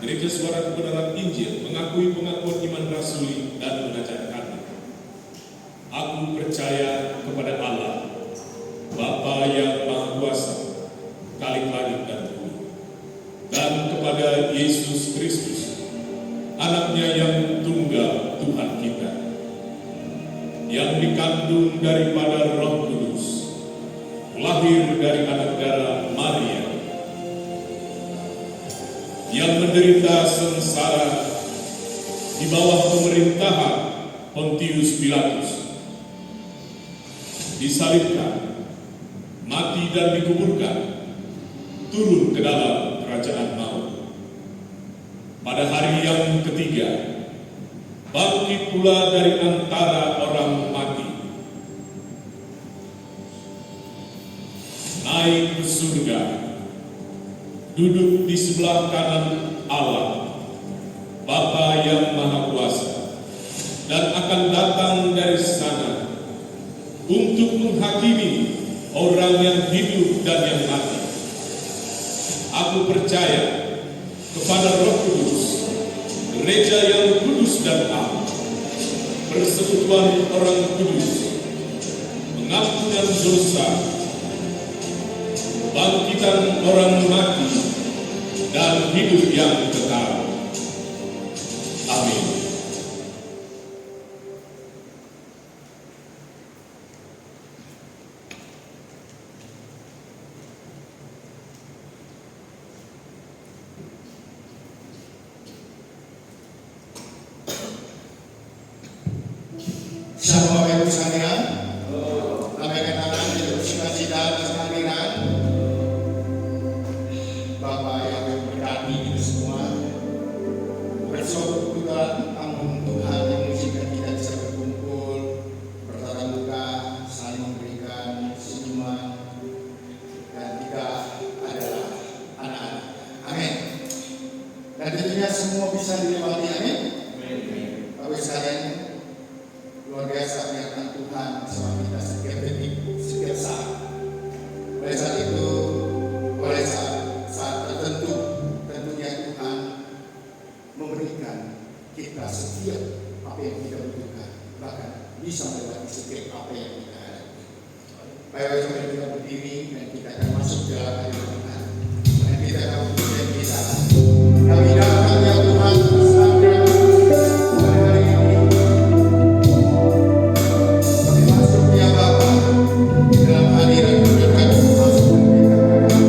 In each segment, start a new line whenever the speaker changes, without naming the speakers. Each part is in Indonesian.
Gereja Suara Kebenaran Injil mengakui pengakuan iman rasuli dan mengajarkannya. Aku percaya kepada Allah, Bapa yang Maha Kuasa, Khalik langit dan bumi, dan kepada Yesus Kristus, Anaknya yang tunggal Tuhan kita, yang dikandung daripada Roh Kudus, lahir dari anak darah Maria, yang menderita sengsara di bawah pemerintahan Pontius Pilatus, disalibkan, mati dan dikuburkan, turun ke dalam kerajaan maut. Pada hari yang ketiga, bangkit pula dari antara orang mati, naik ke surga, duduk di sebelah kanan Allah, Bapa yang Maha Kuasa, dan akan datang dari sana untuk menghakimi orang yang hidup dan yang mati. Aku percaya kepada Roh Kudus, gereja yang kudus dan am, persekutuan orang kudus, pengampunan dosa, bangkitan orang mati, dan hidup yang kekal. Amin.
Shalom Bapak Ibu sekalian, lambaikan tangan kita bersukacita atas kehadiran Bapak yang memberkati kita semua. Bersuatu kebetulan amun Tuhan yang mengizinkan kita bisa berkumpul, bertatap muka, saling memberikan senyuman, dan kita adalah anak-anak. Amin. Dan tentunya semua bisa dilewati. Amin. Bapak Ibu sekalian, luar biasa pengertian Tuhan bersama kita setiap detik, setiap saat. Oleh saat itu, oleh saat tertentu, tentunya Tuhan memberikan kita setiap apa yang kita butuhkan, bahkan bisa melewati setiap apa yang kita hadapi. Baik, mari kita berdiri dan kita akan masuk dalam hadirat Tuhan. Dan kita akan memuji kita. Kami datang ya Tuhan bersama pada hari ini. Masuk ya Bapa di dalam hadirat berkat masuk dan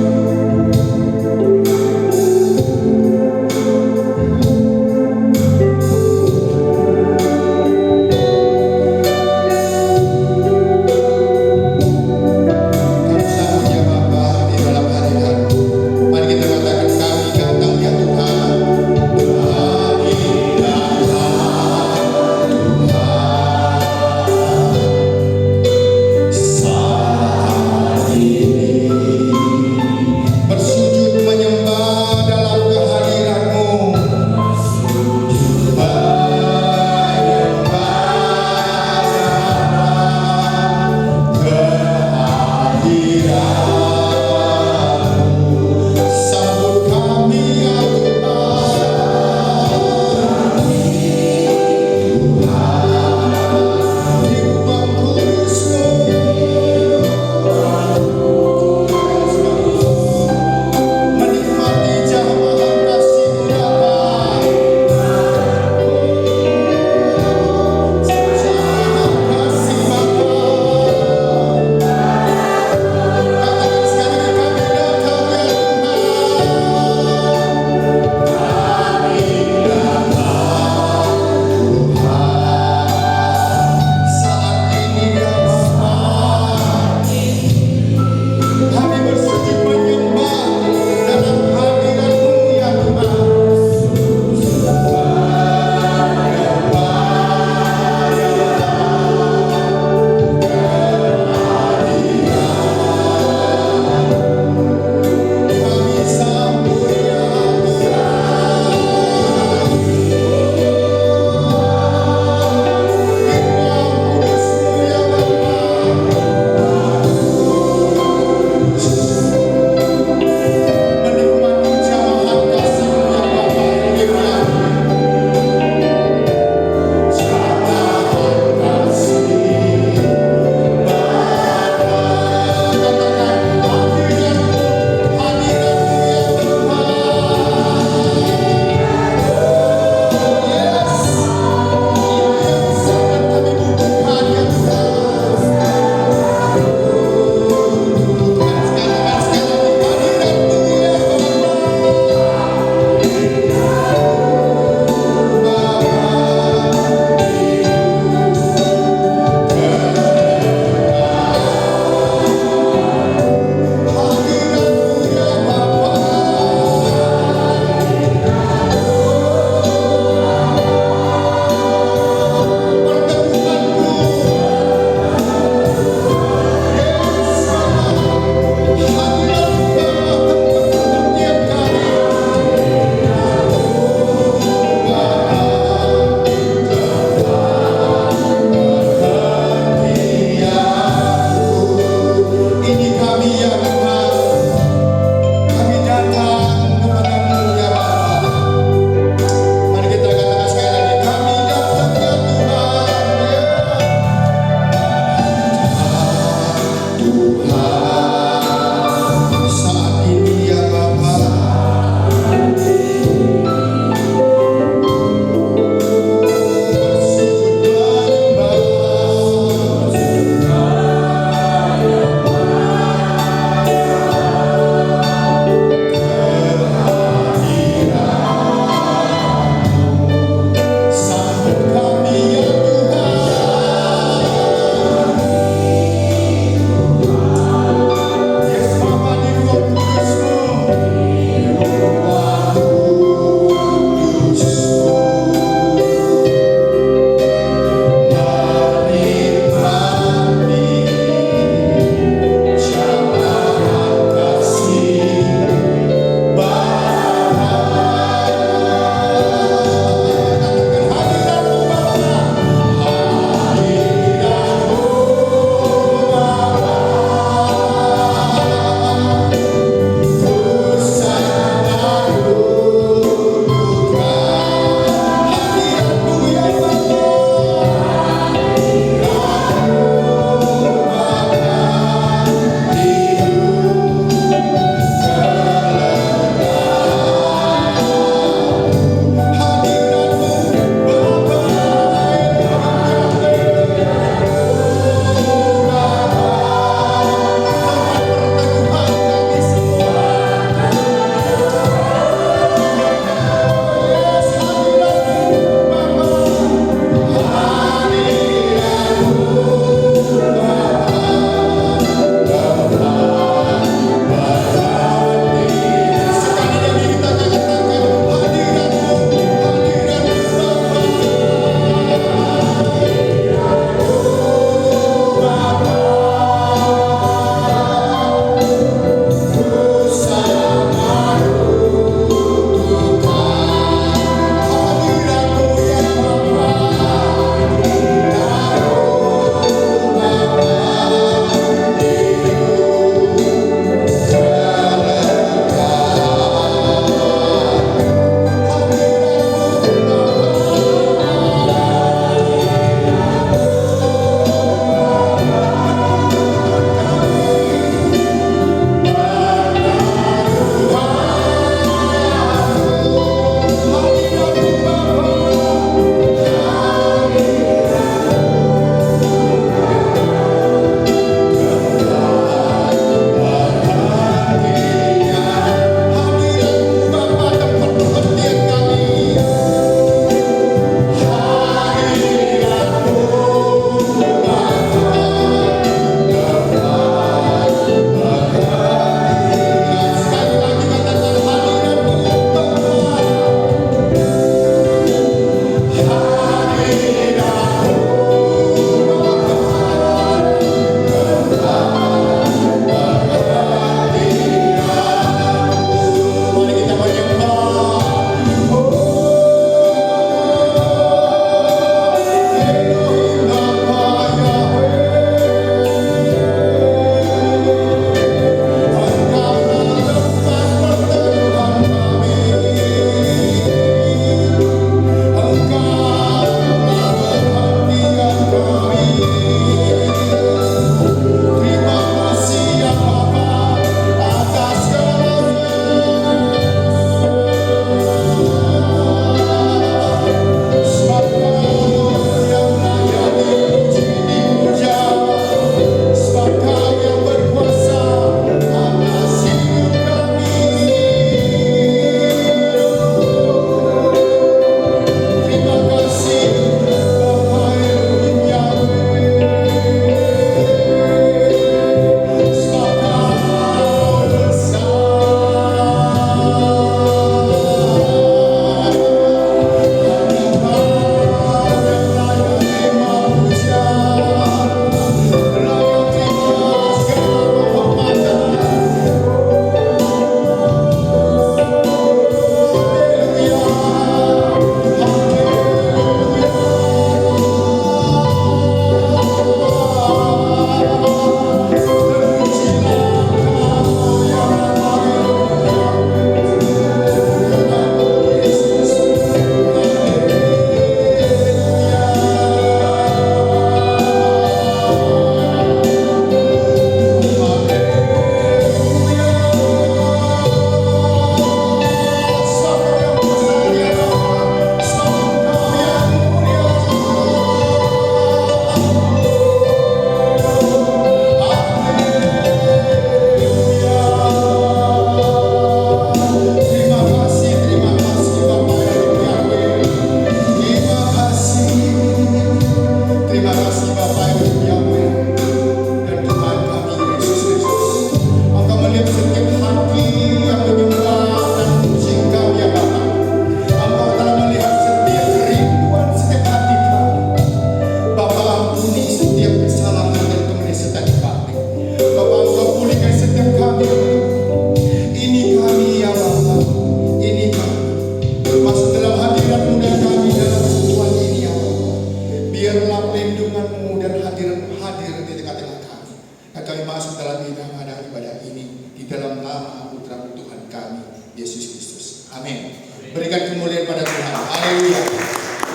Berikan kemuliaan pada Tuhan. Haleluya.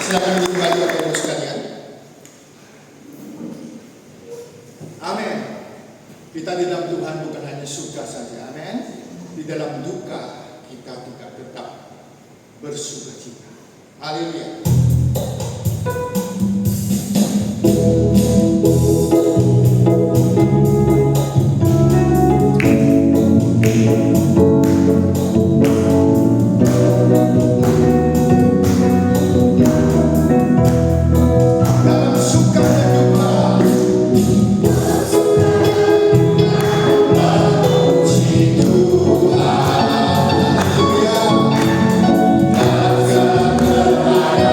Silakan duduk kembali Bapak Ibu sekalian. Amin. Kita di dalam Tuhan bukan hanya suka saja. Amin. Di dalam duka kita juga tetap bersuka cita. Haleluya. Dalam suka dan duka, puji Tuhan. Haleluya. Takkan berada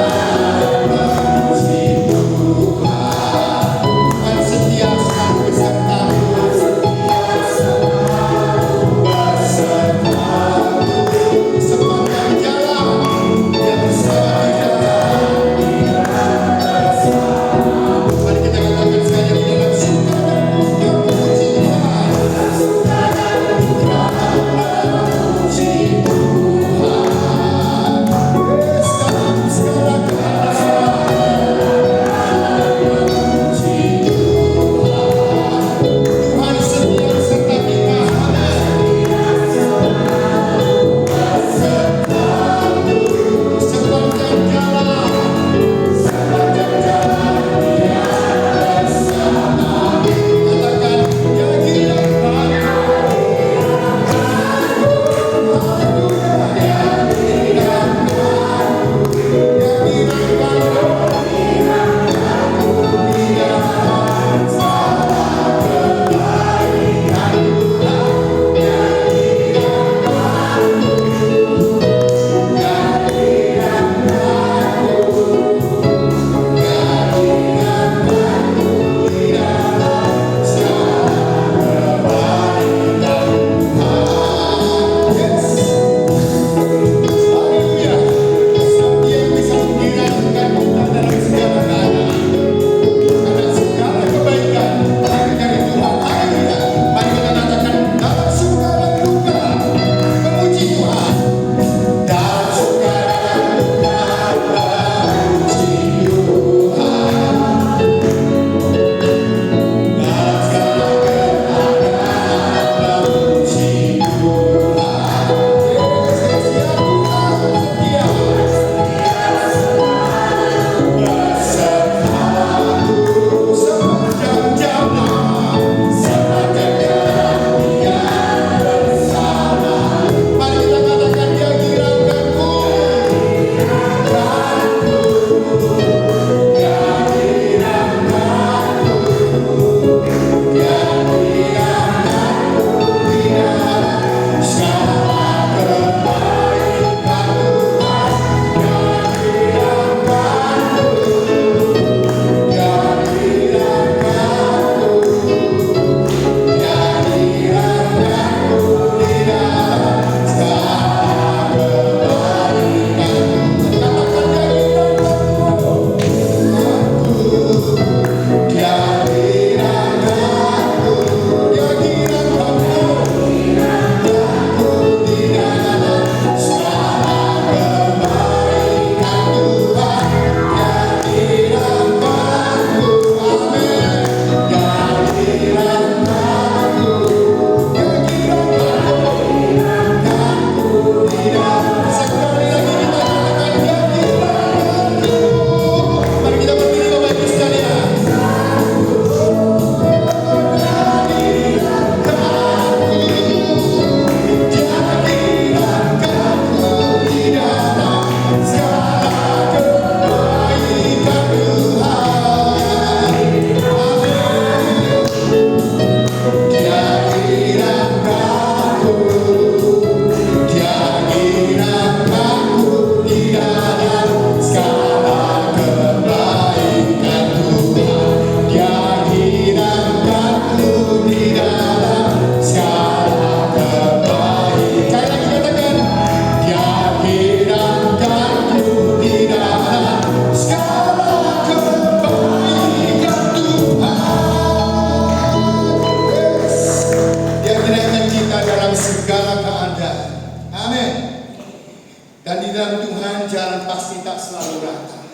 dalam Tuhan jalan pasti tak selalu rata.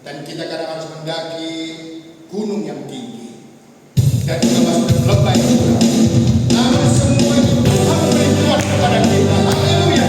Dan kita kadang harus mendaki gunung yang tinggi. Dan juga masuk ke lembah yang curam. Namun semua itu Tuhan beri kuat kepada kita. Haleluya.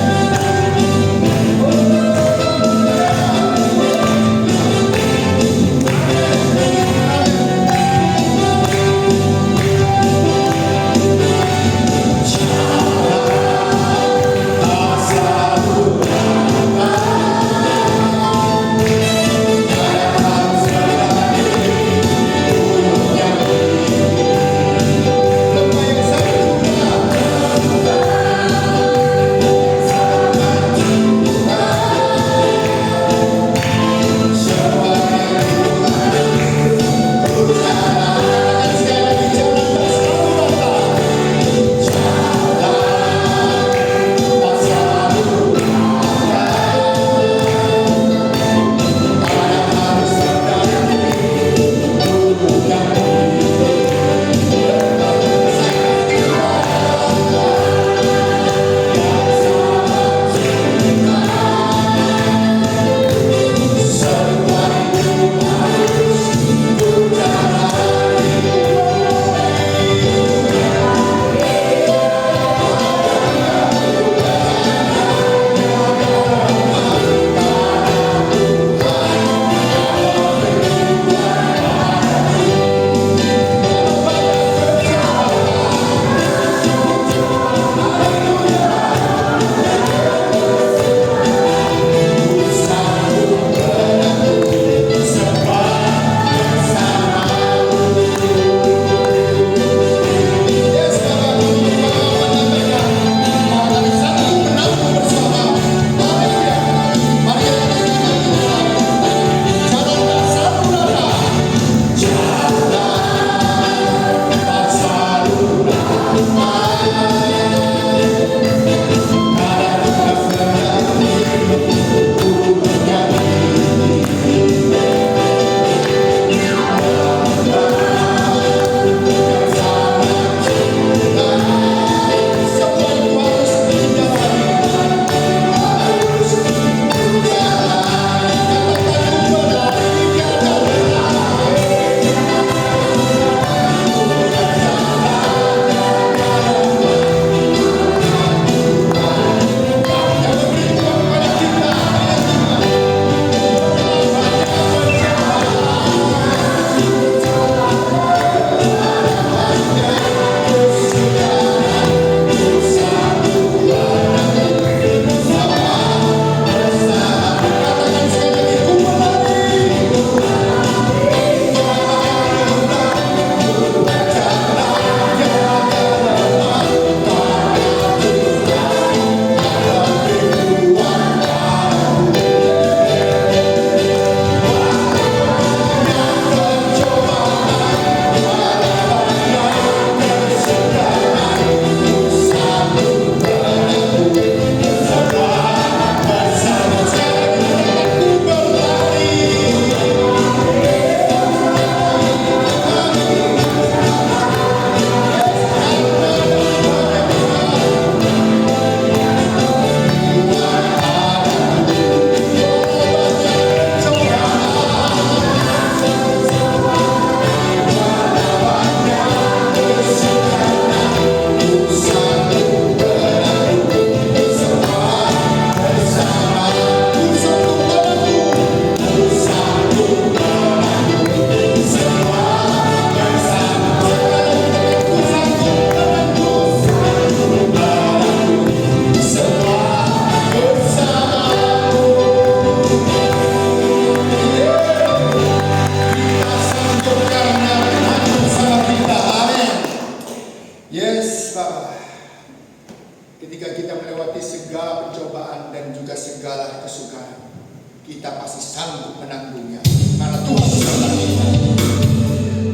kita pasti sanggup menanggungnya karena Tuhan beserta kita.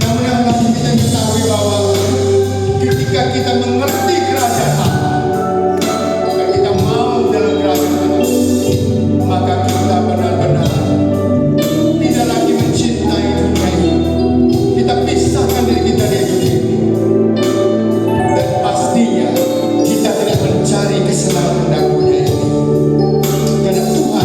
Namun yang harus kita ketahui bahwa ketika kita mengerti kerajaan Allah, maka kita mau dalam kerajaan Allah, maka kita benar-benar tidak lagi mencintai dunia ini. Kita pisahkan diri kita dari dunia ini, dan pastinya kita tidak mencari kesenangan dan dunia ini, karena Tuhan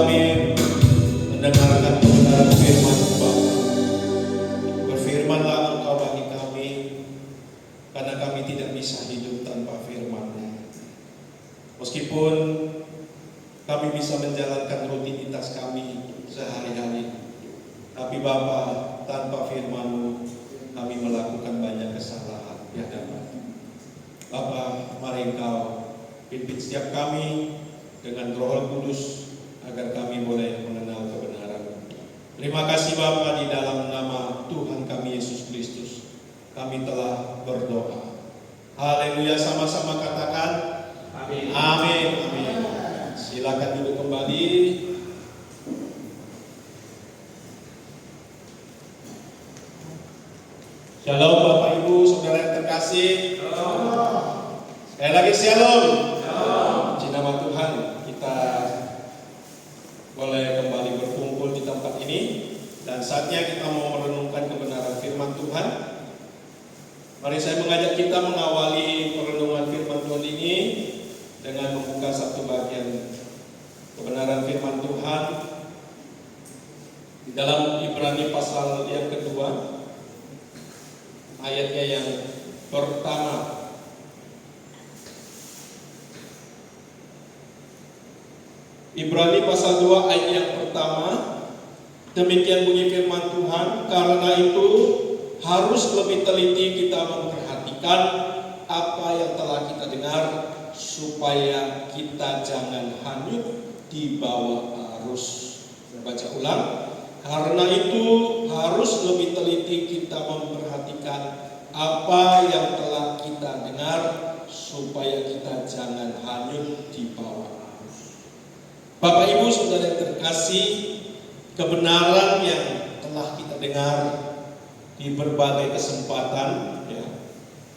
kami mendengarkan kebenaran firman Bapa. Berfirmanlah Engkau bagi kami, karena kami tidak bisa hidup tanpa firman-Mu. Meskipun kami bisa menjalankan rutinitas kami sehari-hari, tapi Bapa, tanpa firman-Mu kami melakukan banyak kesalahan di hadapan-Mu. Bapa, mari Engkau pimpin setiap kami dengan Roh Kudus agar kami boleh mengenal kebenaran. Terima kasih Bapa, di dalam nama Tuhan kami Yesus Kristus kami telah berdoa. Haleluya, sama-sama katakan amin. Amin. Amin. Silakan duduk kembali. Shalom Bapak Ibu, saudara yang terkasih. Sekali lagi shalom. Puji nama Tuhan, kita boleh kembali berkumpul di tempat ini dan saatnya kita mau merenungkan kebenaran firman Tuhan. Mari saya mengajak kita mengawali perenungan firman Tuhan ini dengan membuka satu bagian kebenaran firman Tuhan di dalam Ibrani pasal yang kedua, ayatnya yang pertama. Ibrani pasal 2 ayat yang pertama, demikian bunyi firman Tuhan, karena itu harus lebih teliti kita memperhatikan apa yang telah kita dengar, supaya kita jangan hanyut di bawah arus. Saya baca ulang, karena itu harus lebih teliti kita memperhatikan apa yang telah kita dengar, supaya kita jangan hanyut di bawah arus. Bapak Ibu saudara yang terkasih, kebenaran yang telah kita dengar di berbagai kesempatan, ya,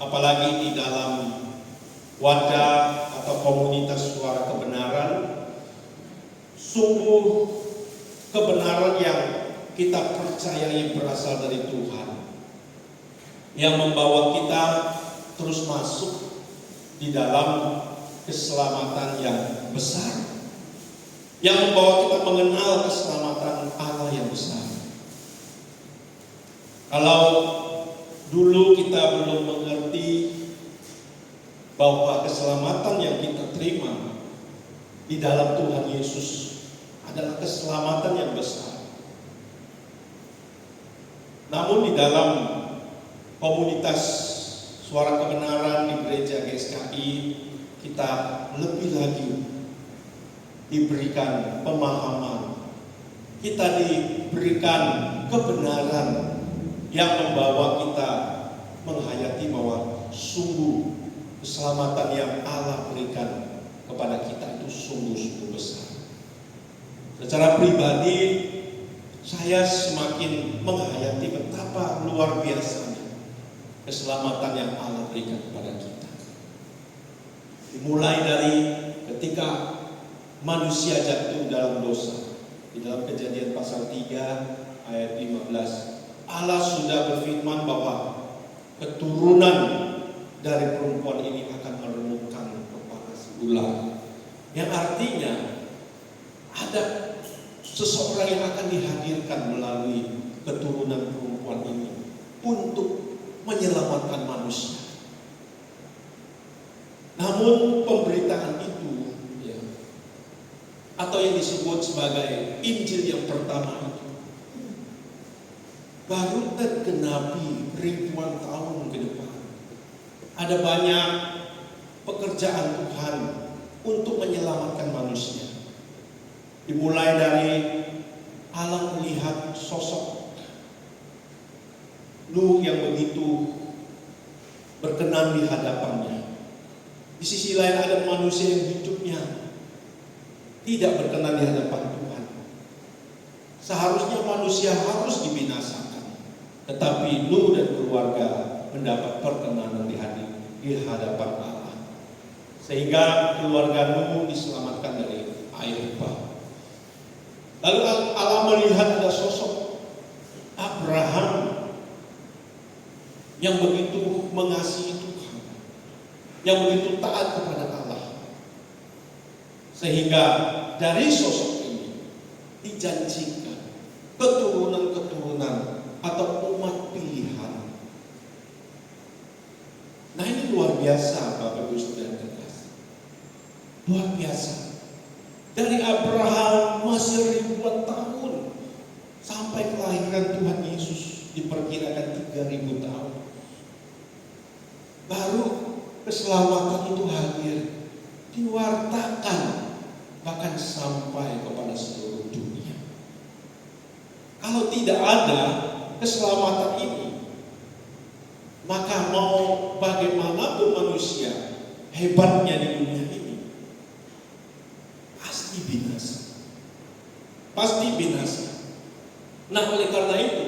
apalagi di dalam wadah atau komunitas suara kebenaran, sungguh kebenaran yang kita percayai berasal dari Tuhan, yang membawa kita terus masuk di dalam keselamatan yang besar, yang membawa kita mengenal keselamatan Allah yang besar. Kalau dulu kita belum mengerti bahwa keselamatan yang kita terima di dalam Tuhan Yesus adalah keselamatan yang besar, namun di dalam komunitas suara kebenaran di gereja GSKI, kita lebih lagi diberikan pemahaman, kita diberikan kebenaran yang membawa kita menghayati bahwa sungguh keselamatan yang Allah berikan kepada kita itu sungguh-sungguh besar. Secara pribadi, saya semakin menghayati betapa luar biasanya keselamatan yang Allah berikan kepada kita. Dimulai dari ketika manusia jatuh dalam dosa. Di dalam Kejadian pasal 3 ayat 15, Allah sudah berfirman bahwa keturunan dari perempuan ini akan meremukkan kepala si ular, yang artinya ada seseorang yang akan dihadirkan melalui keturunan perempuan ini untuk menyelamatkan manusia. Namun pemberitaan itu, atau yang disebut sebagai Injil yang pertama itu, baru tergenapi ribuan tahun ke depan. Ada banyak pekerjaan Tuhan untuk menyelamatkan manusia. Dimulai dari Allah melihat sosok Nuh yang begitu berkenan di hadapannya. Di sisi lain ada manusia yang hidupnya tidak berkenan di hadapan Tuhan. Seharusnya manusia harus dibinasakan, tetapi Nuh dan keluarga mendapat perkenanan di hadapan Allah, sehingga keluarga Nuh diselamatkan dari air bah. Lalu Allah melihat ada sosok Abraham yang begitu mengasihi Tuhan, yang begitu taat kepada Allah, sehingga dari sosok ini dijanjikan keturunan-keturunan atau umat pilihan. Nah, ini luar biasa Bapak Ibu Saudara terkasih. Luar biasa. Dari Abraham masih ribuan tahun sampai kelahiran Tuhan Yesus diperkirakan 3.000 tahun. Baru keselamatan itu hadir, diwartakan bahkan sampai kepada seluruh dunia. Kalau tidak ada keselamatan ini, maka mau bagaimanapun manusia hebatnya di dunia ini, pasti binasa. Pasti binasa. Nah, oleh karena itu,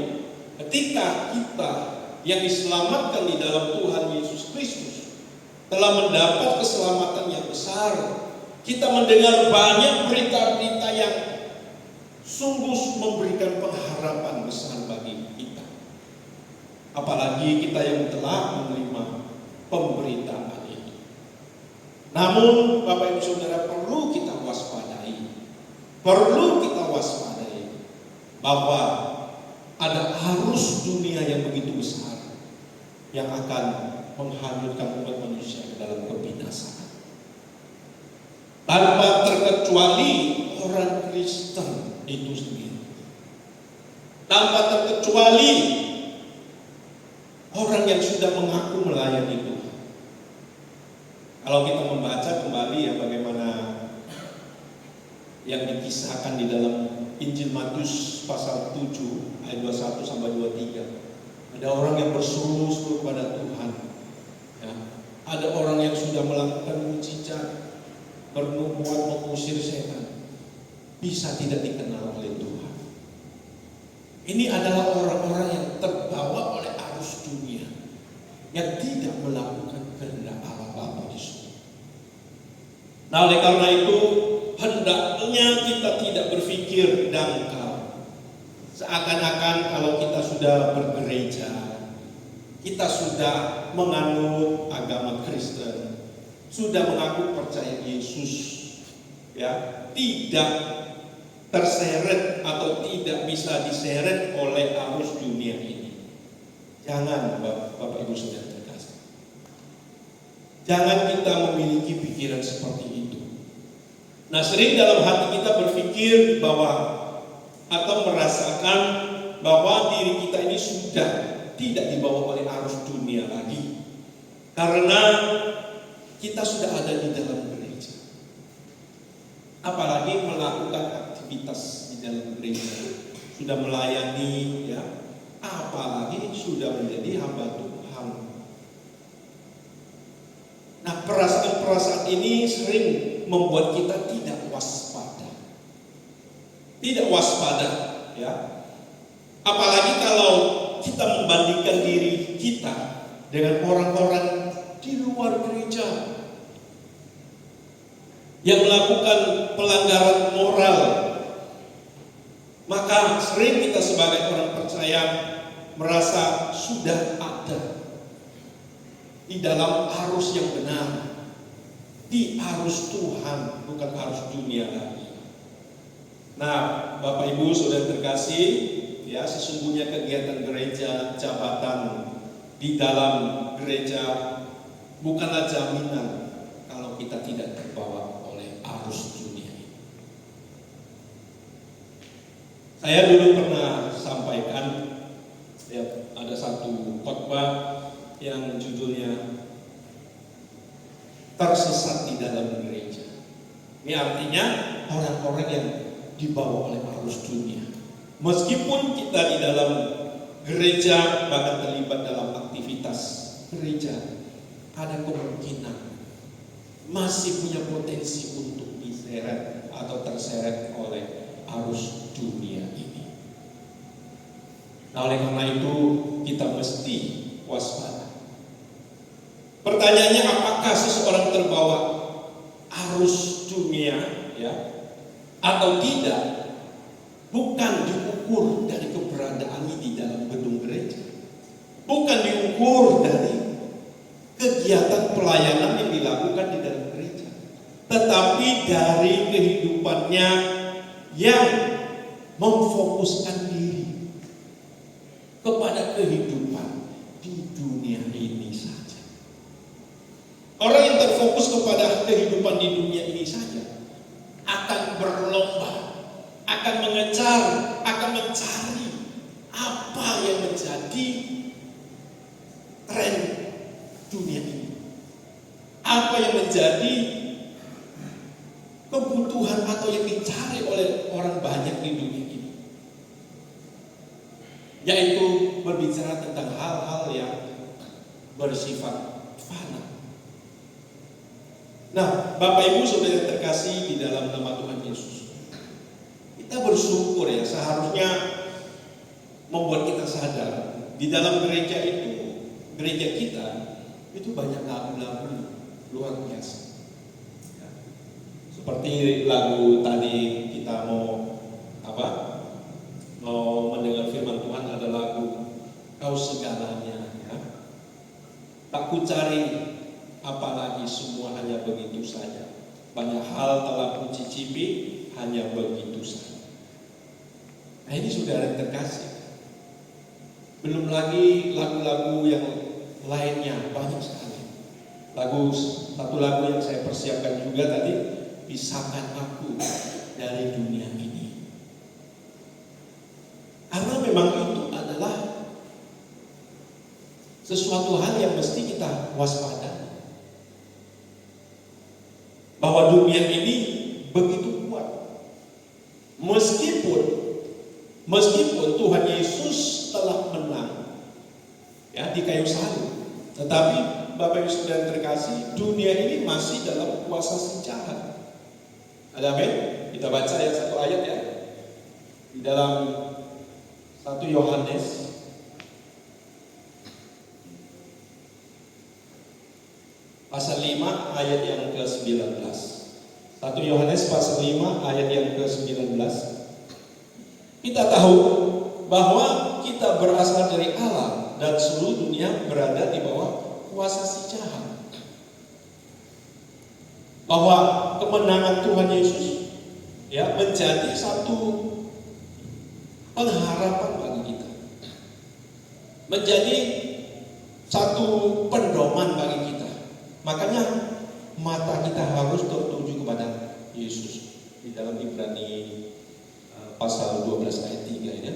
ketika kita yang diselamatkan di dalam Tuhan Yesus Kristus telah mendapat keselamatan yang besar, kita mendengar banyak berita-berita yang sungguh memberikan pengharapan besar bagi kita. Apalagi kita yang telah menerima pemberitaan itu. Namun Bapak Ibu Saudara, perlu kita waspadai. Perlu kita waspadai bahwa ada arus dunia yang begitu besar yang akan menghanyutkan umat manusia ke dalam kebinasaan. Tanpa terkecuali orang Kristen itu sendiri. Tanpa terkecuali orang yang sudah mengaku melayani Tuhan. Kalau kita membaca kembali ya bagaimana yang dikisahkan di dalam Injil Matius pasal 7 ayat 21 sampai 23. Ada orang yang berseru-seru kepada Tuhan. Ya. Ada orang yang sudah melakukan mujizat, bernubuat, mengusir setan, bisa tidak dikenal oleh Tuhan. Ini adalah orang-orang yang terbawa oleh arus dunia, yang tidak melakukan kehendak Allah Bapa di surga. Nah, oleh karena itu hendaknya kita tidak berpikir dangkal, seakan-akan kalau kita sudah bergereja, kita sudah menganut agama Kristen, sudah mengaku percaya Yesus, ya, tidak terseret atau tidak bisa diseret oleh arus dunia ini. Jangan Bapak Ibu Saudara terkasih. Jangan kita memiliki pikiran seperti itu. Nah, sering dalam hati kita berpikir bahwa atau merasakan bahwa diri kita ini sudah tidak dibawa oleh arus dunia lagi. Karena kita sudah ada di dalam gereja. Apalagi melakukan aktivitas di dalam gereja, sudah melayani, ya, apalagi sudah menjadi hamba Tuhan. Nah, perasaan-perasaan ini sering membuat kita tidak waspada. Tidak waspada, ya. Apalagi kalau kita membandingkan diri kita dengan orang-orang di luar gereja yang melakukan pelanggaran moral, maka sering kita sebagai orang percaya merasa sudah ada di dalam arus yang benar, di arus Tuhan, bukan arus dunia lagi. Nah, Bapak Ibu Saudara terkasih, ya, sesungguhnya kegiatan gereja, jabatan di dalam gereja bukanlah jaminan kalau kita tidak terbawa oleh arus dunia ini. Saya dulu pernah sampaikan, ya, ada satu khotbah yang judulnya tersesat di dalam gereja. Ini artinya orang-orang yang dibawa oleh arus dunia. Meskipun kita di dalam gereja bahkan terlibat dalam aktivitas gereja, ada kemungkinan masih punya potensi untuk diseret atau terseret oleh arus dunia ini. Nah, oleh karena itu kita mesti waspada. Pertanyaannya, apakah seseorang terbawa arus dunia, ya, atau tidak? Bukan diukur dari keberadaannya di dalam gedung gereja, bukan diukur dari kegiatan pelayanan yang dilakukan di dalam gereja, tetapi dari kehidupannya yang memfokuskan diri kepada kehidupan di dunia ini saja. Orang yang terfokus kepada kehidupan di dunia ini saja akan berlomba, akan mengejar, akan mencari apa yang menjadi tren dunia ini, apa yang menjadi kebutuhan atau yang dicari oleh orang banyak di dunia ini, yaitu berbicara tentang hal-hal yang bersifat fana. Nah, Bapak Ibu Saudara yang terkasih di dalam nama Tuhan Yesus, kita bersyukur ya, seharusnya membuat kita sadar di dalam gereja kita itu banyak lagu-lagu luar biasa. Ya. Seperti lagu tadi kita mau mendengar firman Tuhan, ada lagu Kau Segalanya, ya. Tak ku cari apalagi, semua hanya begitu saja. Banyak hal telah ku cicipi, hanya begitu saja. Nah, ini saudara yang terkasih. Belum lagi lagu-lagu yang lainnya, banyak sekali. Satu lagu yang saya persiapkan juga tadi, Pisahkan Aku dari Dunia Ini. Karena memang itu adalah sesuatu hal yang mesti kita waspada. Bahwa dunia ini begitu kuat. Meskipun Tuhan Yesus telah menang ya di kayu salib, tetapi Bapak Ibu Saudara terkasih, dunia ini masih dalam kuasa si jahat. Ada amin? Kita baca satu ayat ya. Di dalam 1 Yohanes pasal 5 ayat yang ke-19. 1 Yohanes pasal 5 ayat yang ke-19. Kita tahu bahwa kita berasal dari Allah dan seluruh dunia berada di bawah kuasa si jahat. Bahwa kemenangan Tuhan Yesus ya menjadi satu pengharapan bagi kita. Menjadi satu pedoman bagi kita. Makanya mata kita harus tertuju kepada Yesus. Di dalam Ibrani pasal 12 ayat 3 ya.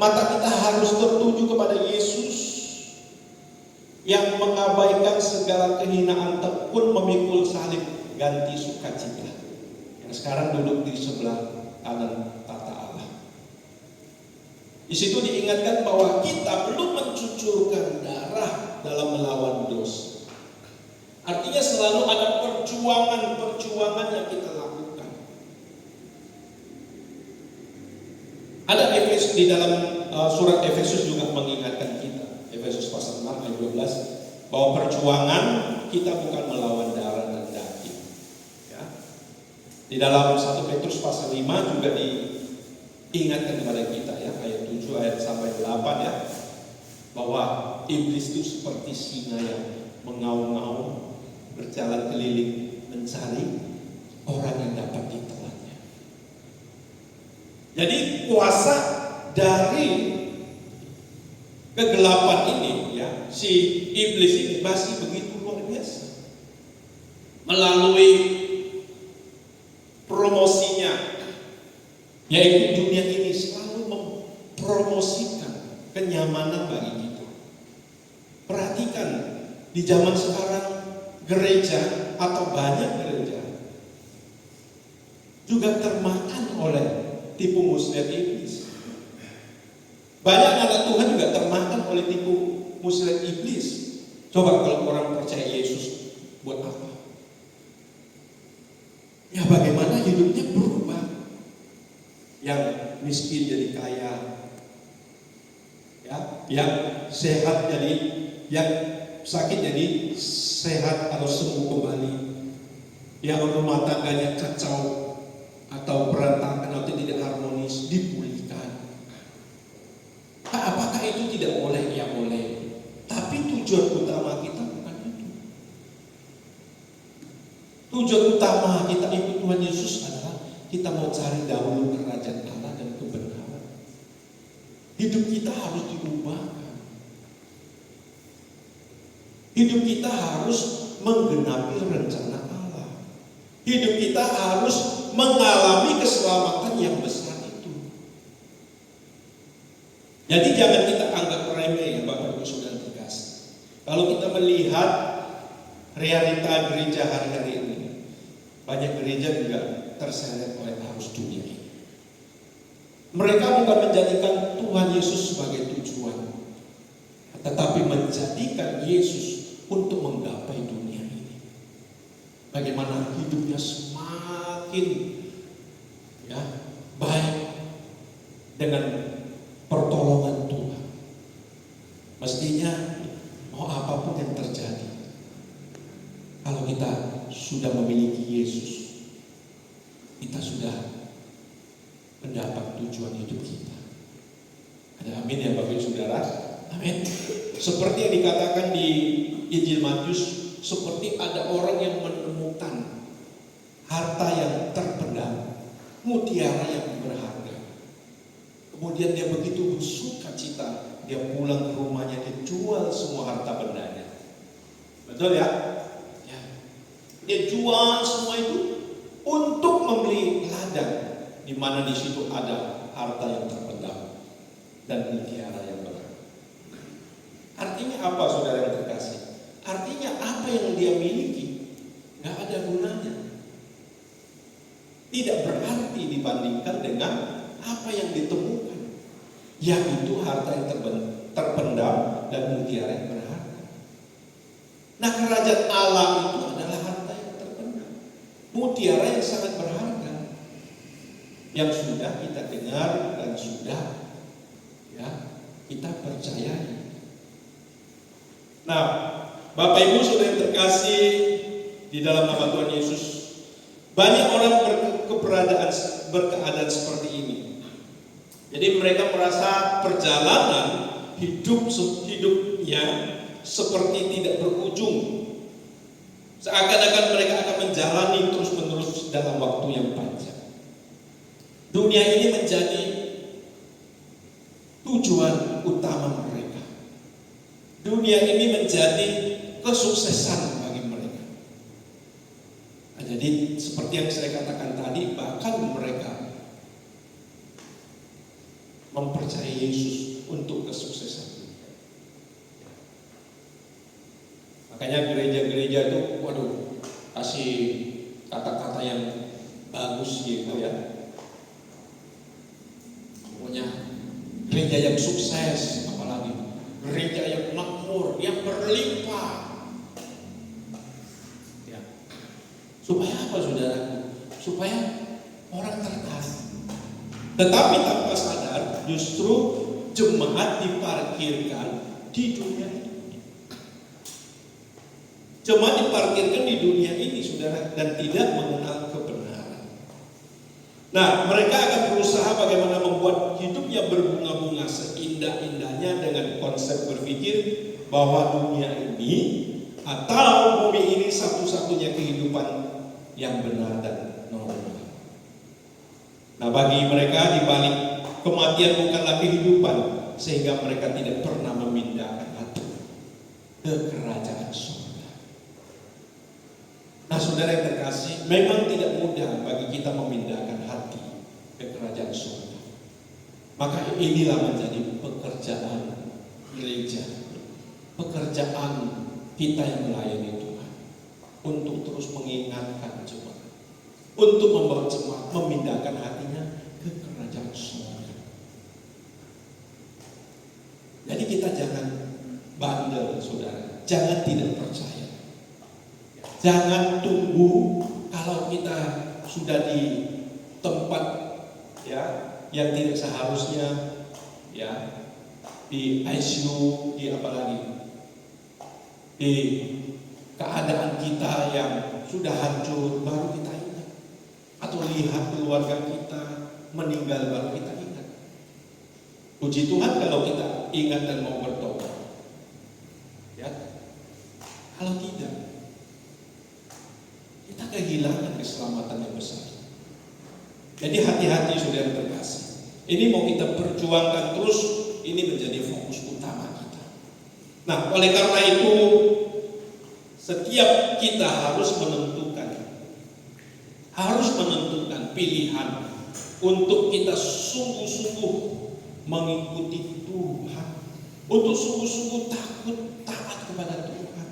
Mata kita harus tertuju kepada Yesus yang mengabaikan segala kehinaan pun memikul salib ganti sukacita. Yang sekarang duduk di sebelah kanan tata Allah. Di situ diingatkan bahwa kita belum mencucurkan darah dalam melawan dosa. Artinya selalu ada perjuangan yang kita lakukan. Ada di dalam surat Efesus juga mengingatkan kita, Efesus pasal 6 ayat 12, bahwa perjuangan kita bukan melawan darah dan daging. Ya. Di dalam 1 Petrus pasal 5 juga diingatkan kepada kita ya, ayat 7 ayat sampai 8 ya, bahwa iblis itu seperti singa yang mengaum-ngaum berjalan keliling mencari orang yang dapat ditelannya. Jadi kuasa dari kegelapan ini ya, si iblis ini masih begitu luar biasa. Melalui promosinya, yaitu dunia ini selalu mempromosikan kenyamanan bagi kita. Perhatikan di zaman sekarang gereja atau banyak gereja juga termakan oleh tipu muslihat iblis. Banyak anak Tuhan juga termakan oleh tipu muslihat iblis. Coba kalau orang percaya Yesus, buat apa? Ya bagaimana hidupnya berubah? Yang miskin jadi kaya, ya, yang sehat jadi, yang sakit jadi sehat atau sembuh kembali, yang rumah tangganya kacau atau berantakan atau tidak harmonis dipulihkan. Apakah itu tidak boleh? Ya boleh. Tapi tujuan utama kita bukan itu. Tujuan utama kita ikut Tuhan Yesus adalah kita mau cari dahulu kerajaan Allah dan hidup kita harus diubahkan. Hidup kita harus menggenapi rencana Allah. Hidup kita harus mengalami keselamatan yang besar itu. Jadi jangan kita anggap remeh ya Bapak Ibu Saudara terkasih. Kalau kita melihat realita gereja hari-hari ini, banyak gereja juga terseret oleh arus dunia ini. Mereka bukan menjadikan Tuhan Yesus sebagai tujuan, tetapi menjadikan Yesus untuk menggapai dunia ini. Bagaimana hidupnya semakin baik dengan pertolongan Tuhan. Mestinya mau apapun yang terjadi, kalau kita sudah memiliki Yesus, kita sudah mendapat tujuan hidup kita. Ada amin ya Bapak Ibu Saudara? Amin. Seperti yang dikatakan di Injil Matius, seperti ada orang yang menemukan harta yang terpendam, mutiara yang berharga. Kemudian dia begitu bersuka cita, dia pulang ke rumahnya, dia jual semua harta bendanya. Betul ya? Dia jual semua itu untuk membeli ladang, di mana di situ ada harta yang terpendam dan mutiara yang berharga. Artinya apa saudara yang terkasih? Artinya apa yang dia miliki nggak ada gunanya. Tidak berarti dibandingkan dengan apa yang ditemukan, yaitu harta yang terpendam dan mutiara yang berharga. Nah, kerajaan Allah itu adalah harta yang terpendam, mutiara yang sangat berharga, yang sudah kita dengar dan sudah kita percayai. Nah, Bapak Ibu Saudara yang terkasih di dalam nama Tuhan Yesus, banyak orang berkeadaan seperti ini. Jadi mereka merasa perjalanan hidupnya seperti tidak berujung. Seakan-akan mereka akan menjalani terus-menerus dalam waktu yang panjang. Dunia ini menjadi tujuan utama mereka. Dunia ini menjadi kesuksesan bagi mereka. Nah, jadi seperti yang saya katakan tadi, bahkan mereka mempercayai Yesus untuk kesuksesan. Makanya gereja-gereja itu, kasih kata-kata yang bagus gitu ya. Pokoknya gereja yang sukses, apalagi gereja yang makmur, yang berlimpah. Ya. Supaya apa saudaraku? Supaya orang tertarik. Tetapi tanpa sadar, justru jemaat diparkirkan di dunia ini. Jemaat diparkirkan di dunia ini, saudara, dan tidak mengenal kebenaran. Nah, mereka akan berusaha bagaimana membuat hidupnya berbunga-bunga seindah-indahnya dengan konsep berpikir bahwa dunia ini atau bumi ini satu-satunya kehidupan yang benar dan normal. Nah, bagi mereka di balik kematian bukanlah kehidupan, sehingga mereka tidak pernah memindahkan hati ke kerajaan surga. Nah, saudara yang terkasih, memang tidak mudah bagi kita memindahkan hati ke kerajaan surga. Maka inilah menjadi pekerjaan gereja, pekerjaan kita yang melayani Tuhan, untuk terus mengingatkan jemaat, untuk membawa jemaat memindahkan hatinya ke kerajaan surga. Jadi kita jangan bandel, saudara, jangan tidak percaya. Jangan tunggu kalau kita sudah di tempat yang tidak seharusnya, di ICU, di apalagi di keadaan kita yang sudah hancur, baru kita ingat, atau lihat keluarga kita meninggal, baru kita ingat. Puji Tuhan kalau kita ingat dan mau bertobat. Kalau tidak, kita kehilangan keselamatan yang besar. Jadi hati-hati saudara terkasih. Ini mau kita perjuangkan terus ini menjadi fokus utama kita. Nah, oleh karena itu setiap kita harus menentukan pilihan untuk kita sungguh-sungguh mengikuti Tuhan, untuk sungguh-sungguh takut taat kepada Tuhan.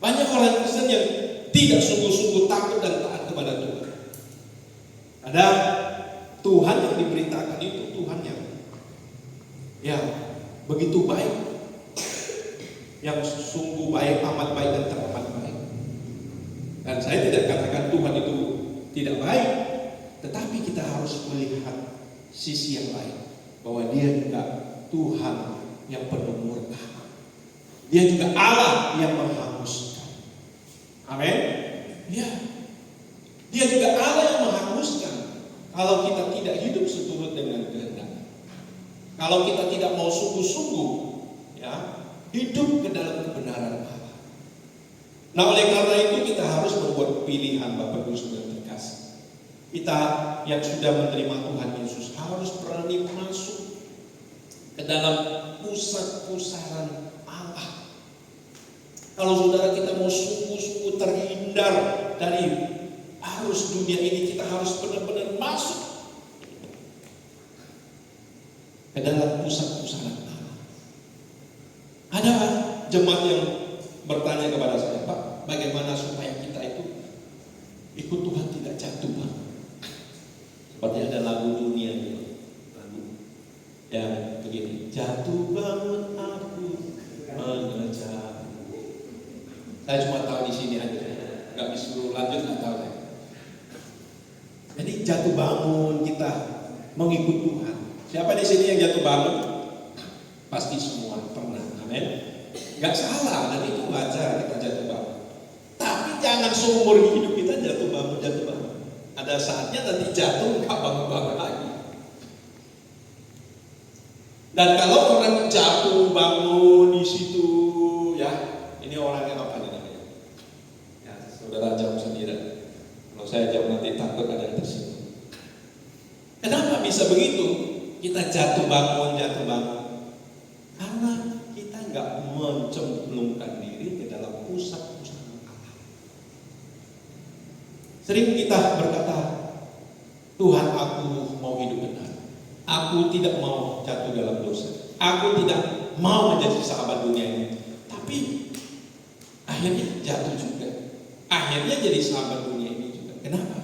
Banyak orang Kristen yang tidak sungguh-sungguh takut dan taat kepada Tuhan. Ada Tuhan yang diberitakan itu Tuhan yang begitu baik, yang sungguh baik, amat baik dan teramat baik. Dan saya tidak katakan Tuhan itu tidak baik, tetapi kita harus melihat sisi yang lain, bahwa Dia juga Tuhan yang penuh murka. Dia juga Allah yang menghanguskan. Amin. Ya. Dia juga Allah yang menghanguskan kalau kita tidak hidup seturut dengan kehendak. Kalau kita tidak mau sungguh-sungguh hidup ke dalam kebenaran Allah. Nah, oleh karena itu kita harus membuat pilihan, Bapak Ibu Saudara terkasih. Kita yang sudah menerima Tuhan Yesus harus berani masuk ke dalam pusat-pusaran Allah. Kalau saudara kita mau sungguh-sungguh terhindar dari arus dunia ini, kita harus benar-benar masuk ke dalam pusat-pusaran Allah. Ada jemaat yang bertanya kepada saya, Pak, bagaimana supaya kita itu ikut Tuhan tidak jatuh, Pak? Seperti ada lagu dunia gitu, lagu yang begini, jatuh bangun aku mengejar. Saya cuma tahu di sini aja, nggak disuruh lanjut, nggak tahu saya. Jadi jatuh bangun kita mengikut Tuhan. Siapa di sini yang jatuh bangun? Pasti semua pernah, amin. Gak salah, dan itu wajar kita jatuh bangun. Tapi jangan seumur hidup kita jatuh bangun. Ada saatnya nanti jatuh gak bangun lagi. Dan kalau orang jatuh bangun di situ, ini orangnya apa namanya? Saudara jawab sendiri. Kalau saya jawab nanti takut ada yang tersinggung. Kenapa bisa begitu? Kita jatuh bangun. Karena kita nggak mencemplungkan diri ke dalam pusat-pusat Allah. Sering kita berkata, Tuhan, aku mau hidup benar. Aku tidak mau jatuh dalam dosa. Aku tidak mau menjadi sahabat dunia ini. Tapi akhirnya jatuh juga. Akhirnya jadi sahabat dunia ini juga. Kenapa?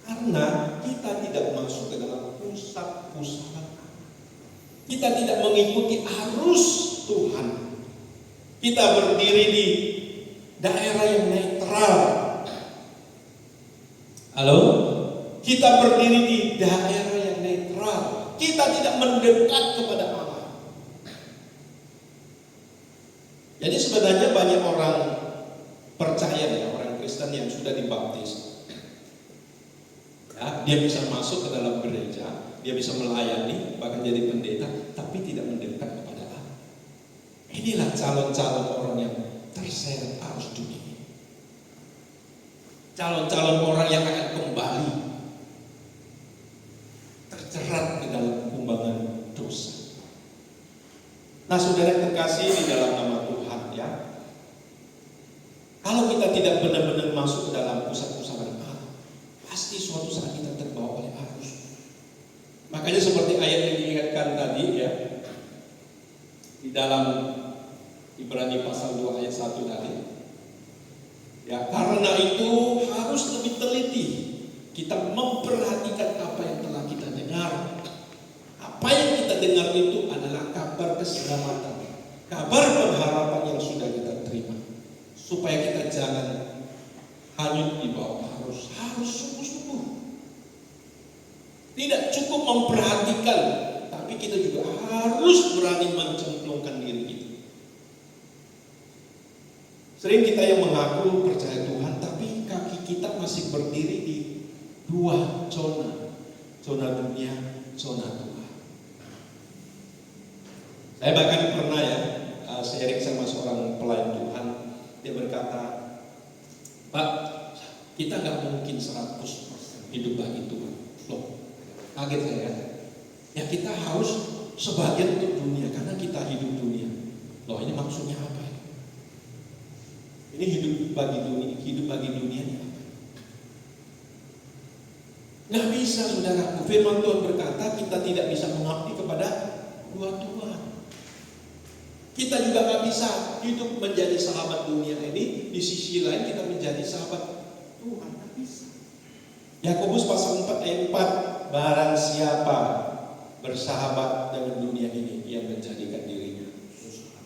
Karena kita tidak masuk ke dalam pusat-pusat. Kita tidak mengikuti arus Tuhan. Kita berdiri di daerah yang netral. Halo? Kita berdiri di daerah yang netral. Kita tidak mendekat kepada Allah. Jadi sebenarnya banyak orang percaya orang Kristen yang sudah dibaptis. Dia bisa masuk ke dalam gereja, dia bisa melayani, bahkan jadi pendeta, tapi tidak mendekat kepada Allah. Inilah calon-calon orang yang terseret arus dunia. Calon-calon orang yang akan kembali terjerat ke dalam kumbangan dosa. Nah, saudara yang terkasih di dalam nama Tuhan, kalau kita tidak benar-benar masuk ke dalam pusat-pusaran Allah, pasti suatu saat kita terbawa oleh arus. Makanya seperti ayat yang diingatkan tadi di dalam Ibrani pasal 2 ayat 1 tadi. Karena itu harus lebih teliti kita memperhatikan apa yang telah kita dengar. Apa yang kita dengar itu adalah kabar keselamatan, kabar pengharapan yang sudah kita terima. Supaya kita jangan hanyut di bawah harus sungguh-sungguh. Tidak cukup memperhatikan, tapi kita juga harus berani mencemplungkan diri kita. Sering kita yang mengaku percaya Tuhan, tapi kaki kita masih berdiri di dua zona dunia, zona Tuhan. Saya bahkan pernah sharing sama seorang pelayan Tuhan, dia berkata, Pak, kita nggak mungkin 100% hidup bagi Tuhan. Loh, kaget saya. Ya kita harus sebagian untuk dunia karena kita hidup dunia. Loh, ini maksudnya apa? Ini hidup bagi dunia ini apa? Nggak bisa, saudaraku. Firman Tuhan berkata kita tidak bisa mengabdi kepada dua Tuhan. Kita juga nggak bisa hidup menjadi sahabat dunia ini, di sisi lain kita menjadi sahabat Tuhan. Nggak bisa. Yakobus pasal 4 ayat 4, barang siapa bersahabat dengan dunia ini, yang menjadikan dirinya susah.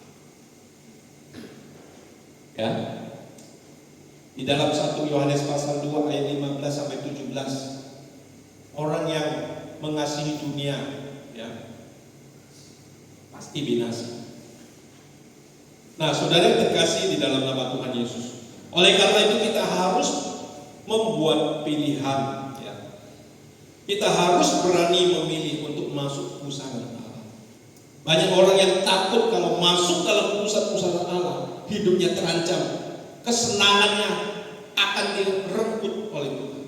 Ya. Di dalam 1 Yohanes pasal 2 ayat 15 sampai 17, orang yang mengasihi dunia, ya, pasti binasa. Nah, saudara yang terkasih di dalam nama Tuhan Yesus, oleh karena itu kita harus membuat pilihan, ya. Kita harus berani memilih untuk masuk pusat Allah. Banyak orang yang takut kalau masuk dalam pusat-pusat Allah, hidupnya terancam, kesenangannya akan direbut oleh Tuhan.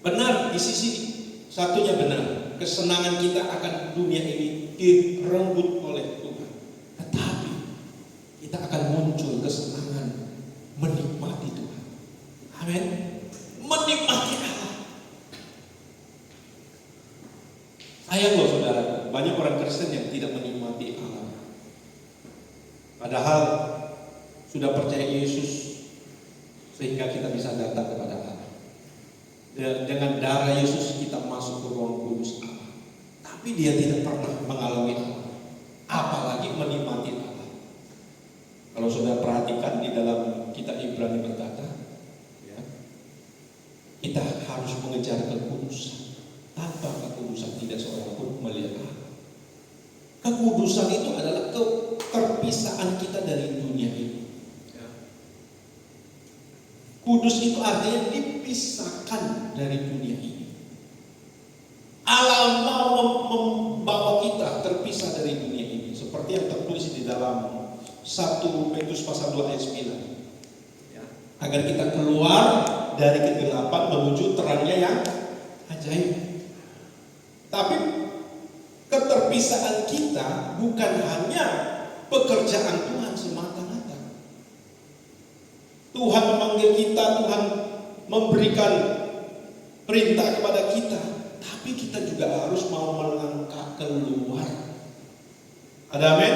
Benar, di sisi satunya benar, kesenangan kita akan dunia ini direbut oleh Tuhan. Tetapi kita akan muncul kesenangan menikmati Tuhan. Amin. Menikmati Allah. Sayang loh saudara, banyak orang Kristen yang tidak menikmati Allah. Padahal sudah percaya Yesus sehingga kita bisa datang kepada Allah. Dengan darah Yesus kita masuk ke ruang kudus Allah. Tapi dia tidak pernah mengalami Allah, apalagi menikmati Allah. Kalau sudah perhatikan di dalam kitab Ibrani berkata, ya, kita harus mengejar kekudusan. Tanpa kekudusan tidak seorang pun melihat Allah. Kekudusan itu adalah keterpisaan kita dari dunia ini. Ya. Kudus itu artinya dipisahkan dari dunia ini. Allah mau membawa kita terpisah dari dunia ini, seperti yang tertulis di dalam 1 Petrus pasal 2 ayat 9, ya, agar kita keluar dari kegelapan menuju terangnya yang ajaib. Tapi keterpisaan kita bukan hanya pekerjaan Tuhan semata-mata. Tuhan memanggil kita, Tuhan memberikan perintah kepada kita, tapi kita juga harus mau melangkah keluar. Ada amin?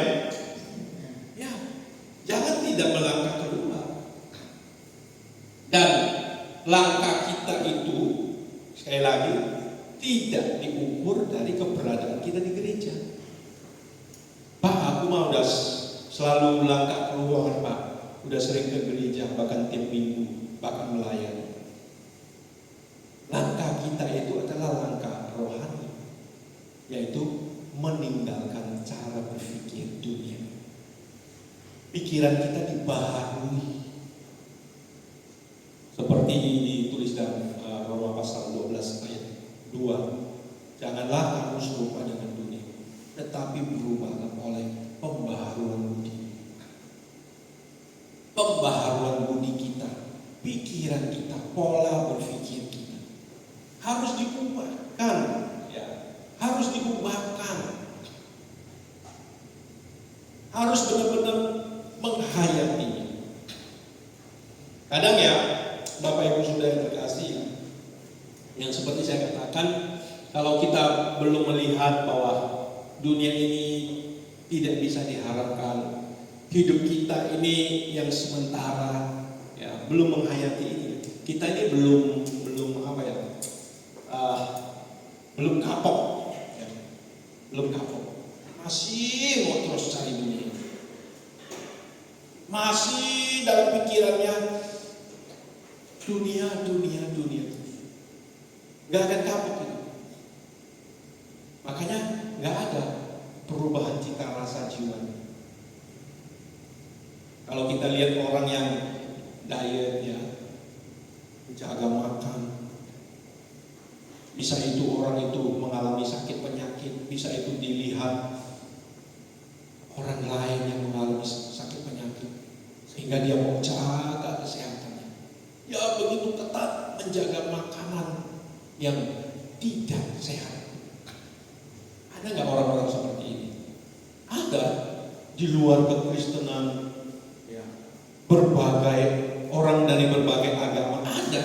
Ya, jangan tidak melangkah keluar. Dan langkah kita itu, sekali lagi, tidak diukur dari keberadaan kita di gereja. Pak, aku mau udah selalu langkah keluar, Pak. Udah sering ke gereja, bahkan tiap minggu, bahkan melayani. Langkah kita itu adalah langkah rohani, yaitu meninggalkan cara berpikir dunia. Pikiran kita dibaharui, seperti ditulis dalam Roma pasal 12 ayat 2. Janganlah kamu serupa dengan dunia, tetapi berubahlah oleh pembaharuan budi. Pembaharuan budi kita, pikiran kita, pola berpikir kita harus diubahkan, ya, harus diubahkan, harus benar-benar menghayatinya. Kadang ya, Bapak Ibu Saudara yang terkasih, yang seperti saya katakan, kalau kita belum melihat bahwa dunia ini tidak bisa diharapkan, hidup kita ini yang sementara, ya, belum menghayati ini. Kita ini belum apa ya? Belum kapok, ya, belum kapok. Masih mau terus cari dunia, masih dalam pikirannya dunia. Gak akan kapok itu. Makanya gak ada perubahan cita rasa jiwa. Kalau kita lihat orang yang diet, ya, jaga makan, bisa itu orang itu mengalami sakit penyakit, bisa itu dilihat orang lain yang mengalami sakit penyakit, sehingga dia mau jaga kesehatannya. Ya begitu ketat menjaga makanan yang tidak sehat. Ada nggak orang-orang seperti ini? Ada. Di luar kekristenan, ya, berbagai orang dari berbagai agama ada.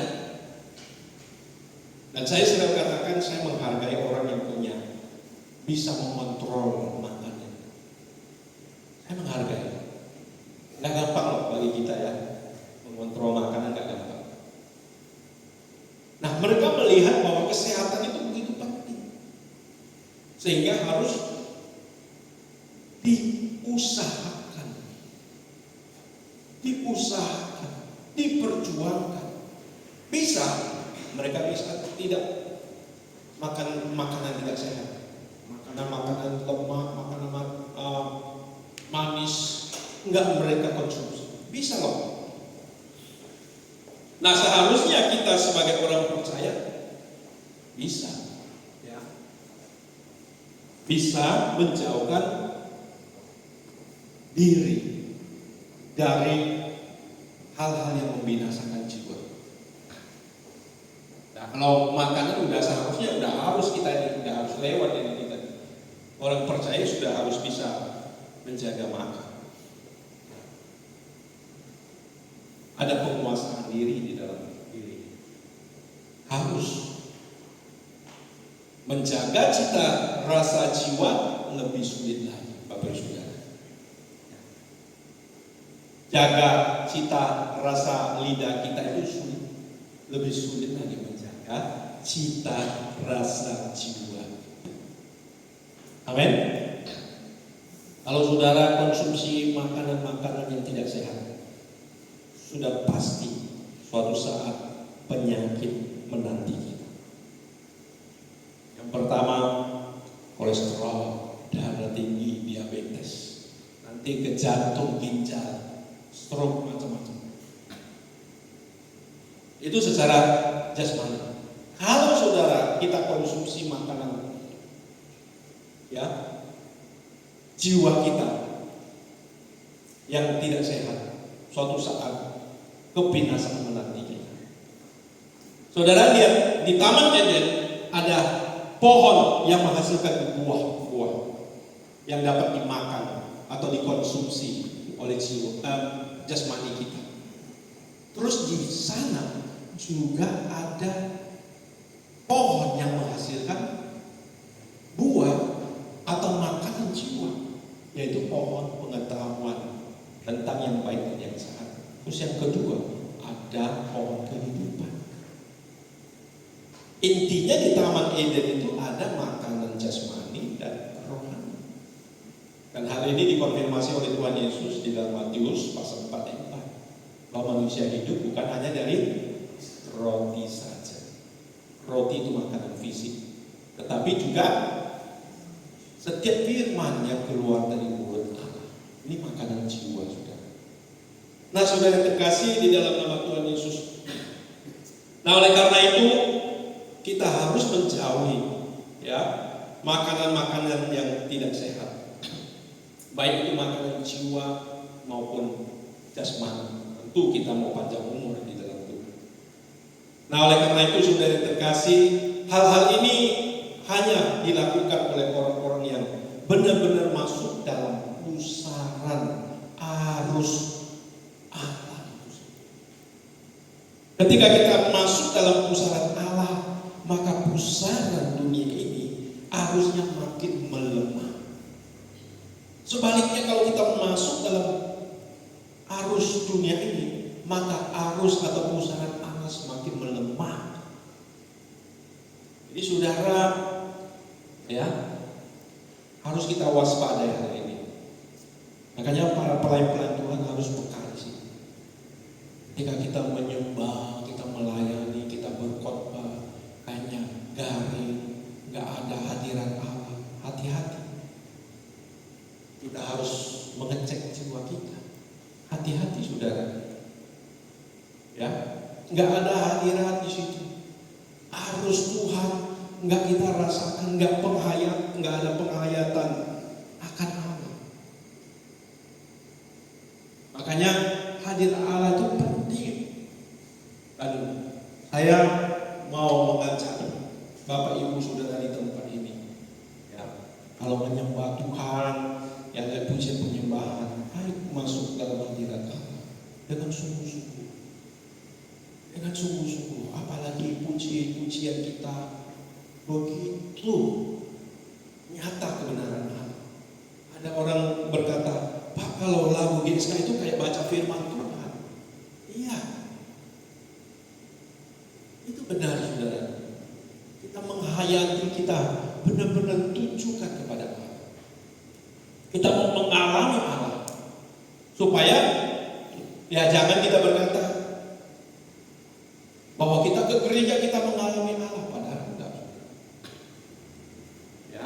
Dan saya sering katakan saya menghargai orang yang punya bisa mengontrol makanan. Saya menghargai. Nggak gampang loh bagi kita ya, mengontrol makanan nggak gampang. Nah, mereka melihat bahwa kesehatan itu begitu penting, sehingga harus diusahakan, diperjuangkan. Bisa, mereka bisa tidak makan makanan tidak sehat, makanan lemak, makanan manis, enggak mereka konsumsi. Bisa loh. Nah, seharusnya kita sebagai orang percaya bisa, ya, bisa menjauhkan diri dari hal-hal yang membinasakan jiwa. Nah, kalau makanan udah seharusnya udah harus lewat ini kita. Orang percaya sudah harus bisa menjaga makan. Ada penguasaan diri di dalam diri. Harus menjaga cita rasa jiwa lebih sulit lagi, Bapak Ibu Saudara. Jaga cita rasa lidah kita itu sulit, lebih sulit lagi menjaga cita rasa jiwa. Amin. Kalau saudara konsumsi makanan-makanan yang tidak sehat, sudah pasti suatu saat penyakit menanti kita. Yang pertama, kolesterol, darah tinggi, diabetes, nanti ke jantung, ginjal, stroke, macam-macam. Itu secara jasmani. Kalau saudara kita konsumsi makanan, ya, jiwa kita yang tidak sehat, suatu saat kebinasaan menanti kita. Saudara lihat di Taman Eden ada pohon yang menghasilkan buah-buah yang dapat dimakan atau dikonsumsi oleh jiwa jasmani kita. Terus di sana juga ada pohon yang menghasilkan buah atau makanan jiwa, yaitu pohon pengetahuan tentang yang baik dan yang jahat. Terus yang kedua ada pohon kehidupan. Intinya di Taman Eden itu ada makanan jasmani dan rohani. Dan hal ini dikonfirmasi oleh Tuhan Yesus di dalam Matius pasal 4 ayat 4. Bahwa manusia hidup bukan hanya dari roti saja. Roti itu makanan fisik, tetapi juga setiap firman yang keluar dari mulut Allah. Ini makanan jiwa, saudara. Nah, saudara terkasih di dalam nama Tuhan Yesus. Nah, oleh karena itu kita harus menjauhi, ya, makanan-makanan yang tidak sehat, baik itu makanan jiwa maupun jasmani. Tentu kita mau panjang umur di dalam tubuh. Nah, oleh karena itu saudara terkasih, hal-hal ini hanya dilakukan oleh orang-orang yang benar-benar masuk dalam pusaran arus Allah. Ketika kita masuk dalam pusaran Allah, maka pusaran dunia ini arusnya makin melemah. Sebaliknya kalau kita masuk dalam arus dunia ini, maka arus atau pusaran Allah semakin melemah. Jadi saudara, ya, harus kita waspadai hal ini. Makanya para pelayan Tuhan harus peka di sini. Ketika kita menyembah, kita melayani, kita berkhotbah, hanya garing, nggak ada hadirat Allah. Hati-hati. Kita harus mengecek jiwa kita. Hati-hati saudara. Ya, nggak ada hadirat di situ. Arus Tuhan nggak kita rasakan, nggak ada penghayatan akan Allah. Makanya hadir Allah itu penting. Lalu saya mau mengajak Bapak Ibu Saudara di tempat ini, ya, kalau menyembah Tuhan, yang ada pujian penyembahan, ayo masuk dalam hadirat Allah dengan sungguh-sungguh, apalagi pujian kita begitu nyata kebenaran Allah. Ada orang berkata, Pak, kalau lagu GSK itu kayak baca firman Tuhan. Iya, itu benar saudara. Kita menghayati, kita benar-benar tunjukkan kepada Allah. Kita mau mengalami Allah, supaya ya jangan kita berkata bahwa kita ke gereja kita mengalami Allah, padahal enggak. Ya.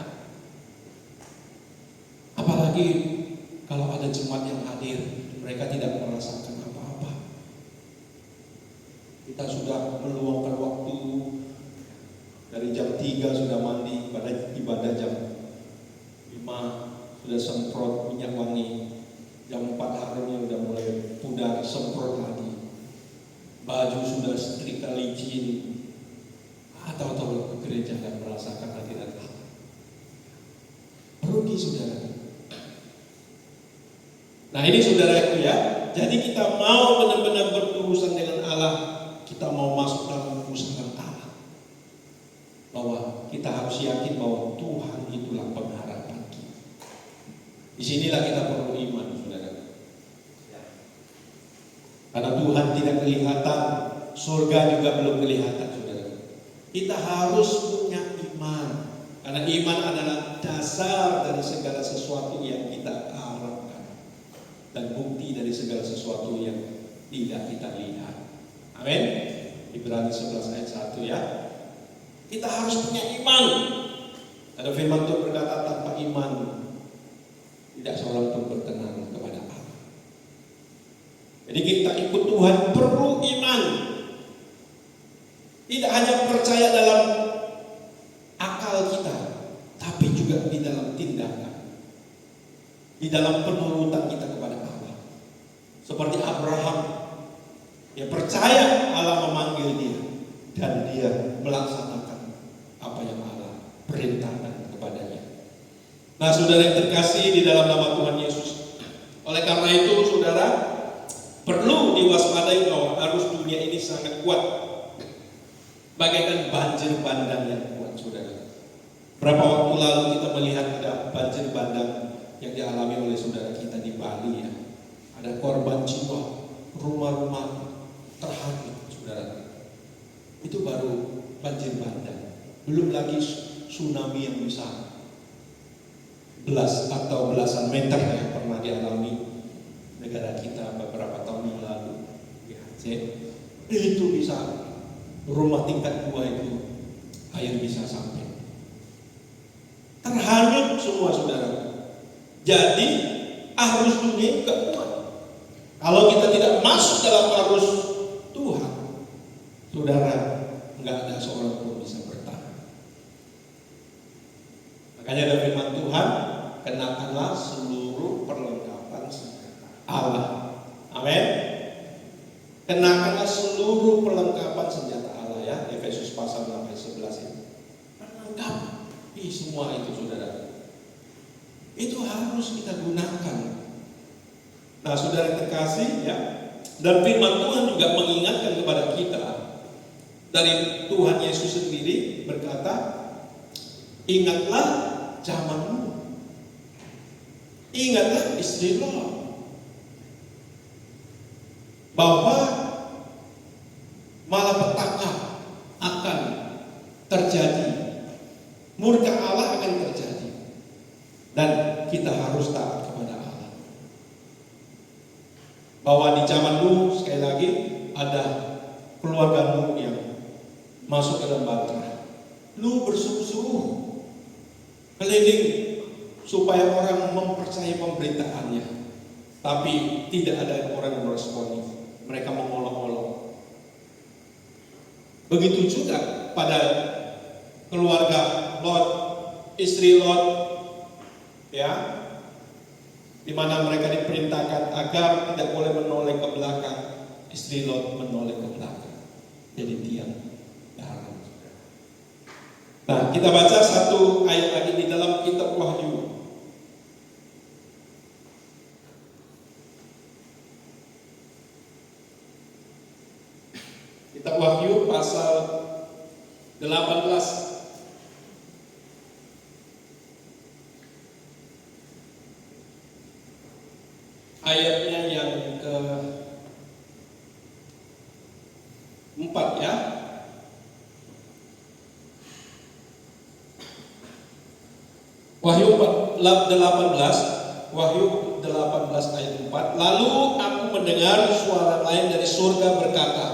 Apalagi kalau ada jemaat yang hadir, mereka tidak merasakan apa-apa. Kita sudah meluangkan waktu dari jam 3 sudah mandi, pada ibadah jam 5 sudah semprot minyak wangi, jam 4 harumnya sudah mulai pudar, semprot lagi, baju sudah setrika licin, atau ke gereja dan merasakan hadirat Allah. Rugi saudara. Nah ini saudaraku ya, jadi kita mau benar-benar berurusan dengan Allah, kita mau masuk dalam urusan Allah, bahwa kita harus yakin bahwa Tuhan itulah pengharapan kita. Disinilah kita perlu iman saudara. Karena Tuhan tidak kelihatan, surga juga belum kelihatan saudara. Kita harus punya iman, karena iman adalah dasar dari segala sesuatu yang kita harapkan dan bukti dari segala sesuatu yang tidak kita lihat. Amin. Ibrani 11 ayat 1 ya. Kita harus punya iman. Ada firman Tuhan berkata, tanpa iman tidak seorang pun berkenan kepada Allah. Jadi kita ikut Tuhan perlu iman. Tidak hanya percaya dalam akal kita, tapi juga di dalam tindakan, di dalam penurutan kita kepada Allah. Seperti Abraham, dia percaya Allah memanggil dia dan dia melaksanakan apa yang Allah perintahkan kepadanya. Nah, saudara yang terkasih di dalam nama Tuhan Yesus, oleh karena itu saudara perlu diwaspadai bahwa arus dunia ini sangat kuat, bagaikan banjir bandang yang kuat saudara. Berapa waktu lalu kita melihat ada banjir bandang yang dialami oleh saudara kita di Bali ya. Ada korban jiwa, rumah-rumah terhanyut saudara. Itu baru banjir bandang. Belum lagi tsunami yang besar, belasan meter yang pernah dialami negara kita beberapa tahun yang lalu di Aceh. Itu bisa rumah tingkat 2 itu air bisa sampai terhanyut semua saudara. Jadi arus dunia juga kuat. Kalau kita tidak masuk dalam arus Tuhan, saudara, nggak ada seorang pun bisa bertahan. Makanya ada firman Tuhan, kenakanlah seluruh perlengkapan senjata Allah. Amin. Kenakanlah seluruh perlengkapan senjata Allah ya. Efesus pasal 6 ayat 11 ini. Perlengkapi semua itu saudara. Itu harus kita gunakan. Nah, saudara yang terkasih ya, dan firman Tuhan juga mengingatkan kepada kita dari Tuhan Yesus sendiri berkata, ingatlah zamanmu, ingatlah istri Lot, bahwa malapetaka akan terjadi, murka Allah akan terjadi, dan kita harus taat kepada Allah. Bahwa di zaman dulu sekali lagi ada keluarga Nuh yang masuk ke dalam bahtera. Nuh bersuruh-suruh keliling supaya orang mempercayai pemberitaannya, tapi tidak ada orang yang meresponi. Mereka mengolok-olok. Begitu juga pada keluarga Lot, istri Lot, ya, di mana mereka diperintahkan agar tidak boleh menoleh ke belakang. Istri Lot menoleh ke belakang, jadi tiang garam. kita baca satu ayat lagi di dalam kitab Wahyu. Kitab Wahyu pasal 18. Ayatnya yang ke-4 ya. Wahyu 18 ayat 4. Lalu aku mendengar suara lain dari surga berkata,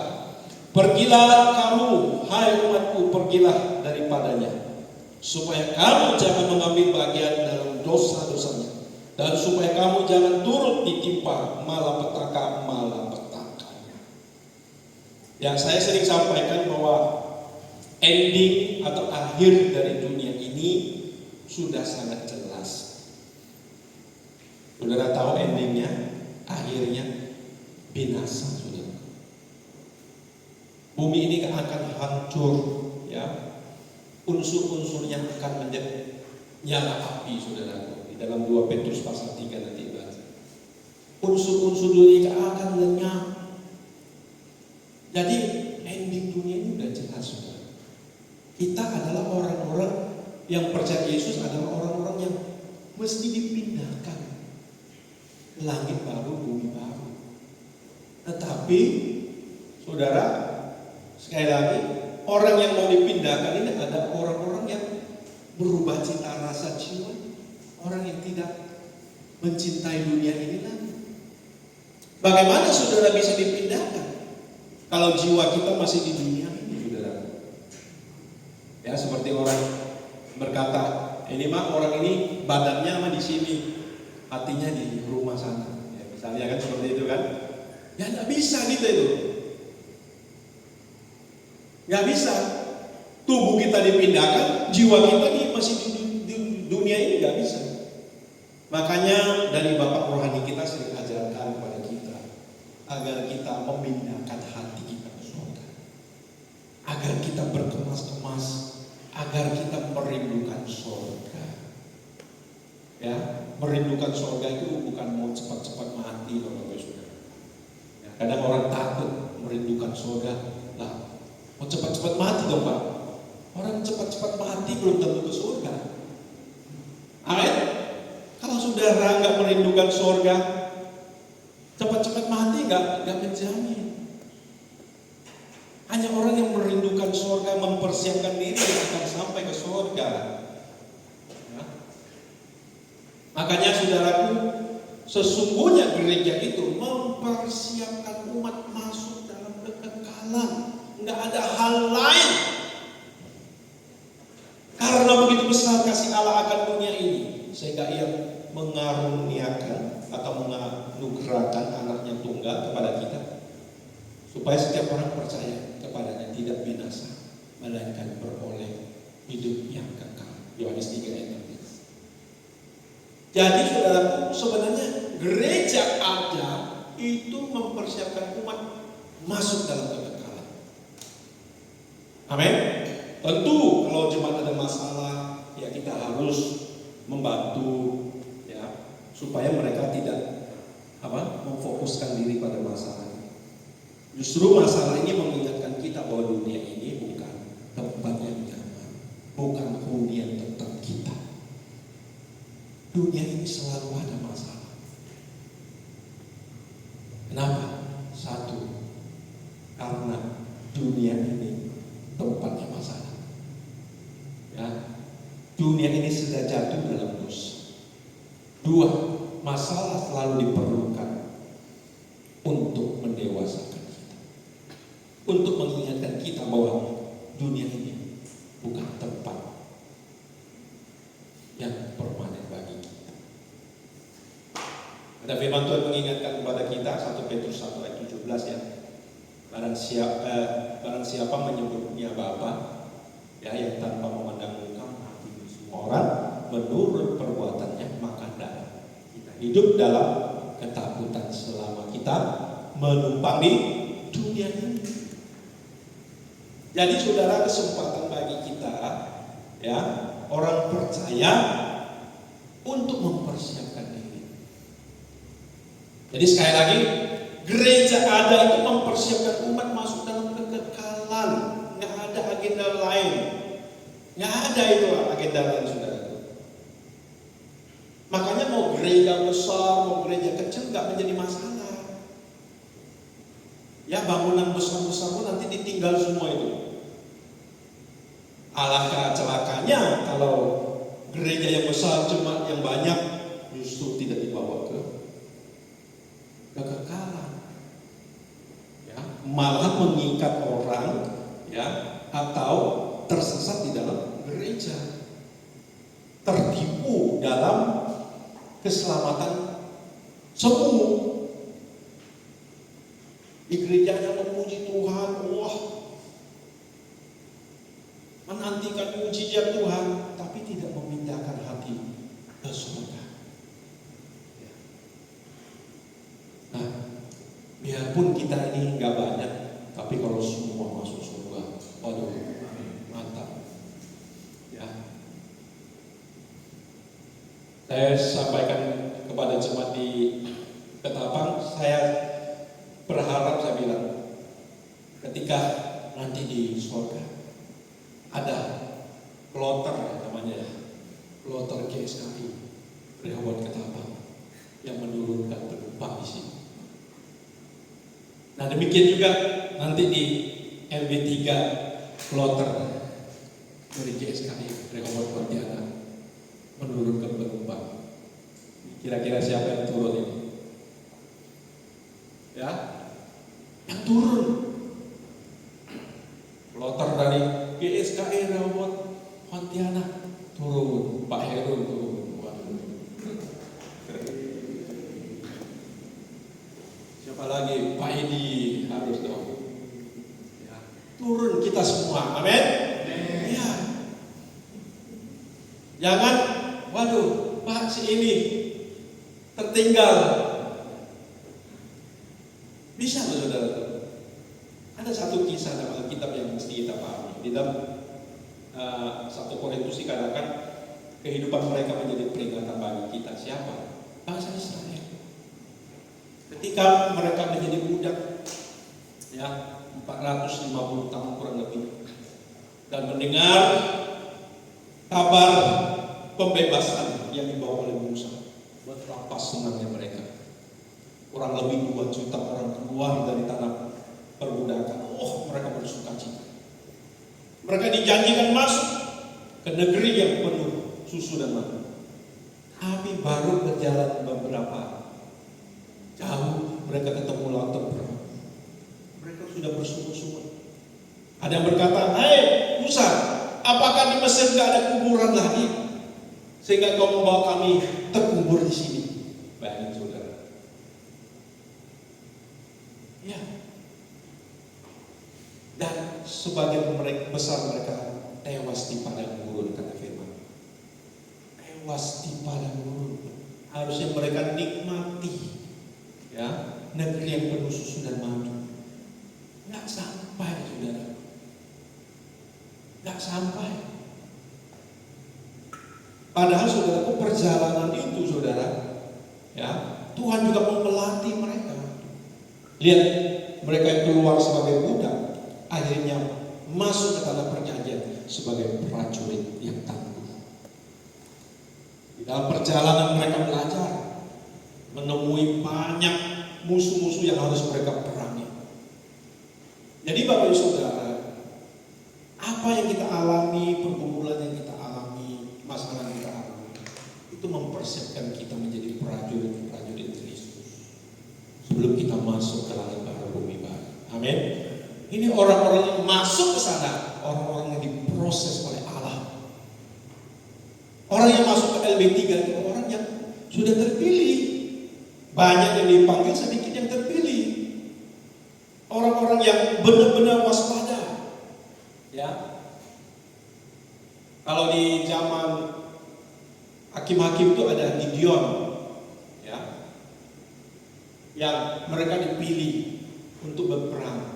"Pergilah kamu, hai umatku, pergilah daripadanya, supaya kamu jangan mengambil bagian dalam dosa-dosanya, dan supaya kamu jangan turut ditimpa malapetaka-malapetakanya." Yang saya sering sampaikan bahwa ending atau akhir dari dunia ini sudah sangat jelas. Saudara tahu endingnya, akhirnya binasa, saudara. Bumi ini akan hancur, ya. Unsur-unsurnya akan menjadi nyala api, saudara. Di dalam 2 Petrus pasal 3 nanti baca. Unsur-unsur dunia akan lenyap. Jadi ending dunia ini sudah jelas, saudara. Kita adalah orang-orang yang percaya Yesus, adalah orang-orang yang mesti dipindahkan langit baru, bumi baru. Tetapi saudara, sekali lagi, orang yang mau dipindahkan ini ada orang-orang yang berubah cita rasa jiwa, orang yang tidak mencintai dunia ini lagi. Bagaimana saudara bisa dipindahkan kalau jiwa kita masih di dunia ini, saudara? Ya, seperti orang berkata, ini mah orang ini badannya mah di sini, hatinya di rumah sana. Ya, misalnya kan seperti itu kan? Ya nggak bisa gitu itu. Nggak bisa. Tubuh kita dipindahkan, jiwa kita masih di dunia ini nggak bisa. Makanya dari Bapak rohani kita sering ajarkan kepada kita agar kita memindahkan hati kita ke surga, agar kita berkemas-kemas, agar kita merindukan surga. Ya, merindukan surga itu bukan mau cepat-cepat mati, Bapak Saudara. Ya, kadang orang takut merindukan surga. Lah, mau cepat-cepat mati dong, Pak. Orang cepat-cepat mati belum tentu ke surga. Amin. Kalau saudara nggak merindukan surga, cepat-cepat mati nggak menjamin. Hanya orang yang merindukan surga, mempersiapkan diri akan sampai ke surga. Ya. Makanya saudaraku, sesungguhnya gereja itu mempersiapkan umat masuk dalam kekekalan. Nggak ada hal lain. Karena begitu besar kasih Allah akan dunia ini, sehingga Ia mengaruniakan atau menganugerahkan anaknya tunggal kepada kita, supaya setiap orang percaya kepadanya tidak binasa, melainkan beroleh hidup yang kekal. Yohanes 3 ayat 16. Jadi saudaraku, sebenarnya gereja ada itu mempersiapkan umat masuk dalam kekekalan. Amin. Tentu kalau jemaat ada masalah, ya kita harus membantu, ya, supaya mereka tidak memfokuskan diri pada masalah. Justru masalah ini mengingatkan kita bahwa dunia ini bukan tempat yang nyaman, bukan hunian tetap kita. Dunia ini selalu ada masalah. Kenapa? Satu, karena dunia ini tempatnya masalah. Ya, dunia ini sudah jatuh dalam dosa. Dua, masalah selalu diperlukan untuk mendewasakan kita, untuk mengingatkan kita bahwa dunia ini bukan tempat yang permanen bagi kita. Ada firman Tuhan mengingatkan kepada kita, 1 Petrus 1 ayat 17 ya. Barang siapa menyebutnya Bapa, ya, yang tanpa memandang muka menghakimi semua orang menurut perbuatannya, maka kita hidup dalam ketakutan selama kita menumpang di dunia ini. Jadi saudara, kesempatan bagi kita ya, orang percaya untuk mempersiapkan diri. Jadi sekali lagi, gereja ada itu mempersiapkan umat masuk dalam kekekalan. Nggak ada agenda lain. Nggak ada itu agenda lain, saudara. Makanya mau gereja besar, mau gereja kecil nggak menjadi masalah. Ya, bangunan besar-besar pun nanti ditinggal semua itu. Alangkah celakanya kalau gereja yang besar cuma yang banyak justru tidak dibawa ke kekekalan. Ya, malah mengikat orang, ya, atau tersesat di dalam gereja, tertipu dalam keselamatan semu. Di gerejanya memuji Tuhan, wah, menantikan mujizat Tuhan, tapi tidak memindahkan hati ke surga. Nah, biarpun kita ini nggak banyak, tapi kalau semua masuk surga, waduh, mantap. Ya, saya sampaikan kepada jemaat di Ketapang, saya berharap, saya bilang, ketika nanti di surga ada kloter namanya, kloter GSKI Rehoboth Ketapang yang menurunkan penumpang di sini. Nah, demikian juga nanti di LB3 kloter dari GSKI Rehoboth Pontianak menurunkan penumpang. Kira-kira siapa yang turun ini? Ya, yang turun kloter dari GSKI Rehoboth Pontianak turun, Pak Heru turun. Waduh. Siapa lagi? Pak Edi harus dong. Ya, turun kita semua, amin. Ya. Jangan, waduh, Pak si ini tertinggal. Bisa loh, saudara. Ada satu kisah dalam Alkitab yang mesti kita pahami. Di dalam 1 Korintus dikatakan kehidupan mereka menjadi peringatan bagi kita. Siapa? Bangsa Israel. Ketika mereka menjadi budak, ya, 450 tahun kurang lebih, dan mendengar kabar pembebasan yang dibawa oleh Musa, betapa senangnya mereka. Kurang lebih 2 juta orang keluar dari tanah perbudakan. Oh, mereka bersuka cita. Mereka dijanjikan masuk ke negeri yang penuh susu dan madu. Tapi baru berjalan beberapa jauh, mereka ketemu laut terbelah. Mereka sudah bersungut-sungut. Ada yang berkata, "Hai Musa, apakah di Mesir tidak ada kuburan lagi sehingga kau membawa kami terkubur di sini?" Bayangin, saudara. Ya. Dan sebagian mereka besar mereka tewas di padang gurun, kata firman. Tewas di padang gurun. Harusnya mereka nikmati, ya, negeri yang penuh susu dan madu. Nggak sampai, saudara. Nggak sampai. Padahal, saudaraku, perjalanan itu, saudara, ya, Tuhan juga mau melatih mereka. Lihat, mereka yang keluar sebagai budak, akhirnya masuk ke tanah perjanjian sebagai prajurit yang tangguh. Di dalam perjalanan mereka belajar, menemui banyak musuh-musuh yang harus mereka perangi. Jadi Bapak Ibu Saudara, apa yang kita alami, pergumulan yang kita alami, masalah yang kita alami, itu mempersiapkan kita menjadi prajurit-prajurit Kristus sebelum kita masuk ke langit baru, bumi baru. Amin. Ini orang-orang yang masuk ke sana, orang-orang yang diproses oleh Allah. Orang yang masuk ke LB3 itu orang yang sudah terpilih. Banyak yang dipanggil, sedikit yang terpilih. Orang-orang yang benar-benar waspada. Ya. Kalau di zaman hakim-hakim itu ada Gideon, ya, yang mereka dipilih untuk berperang.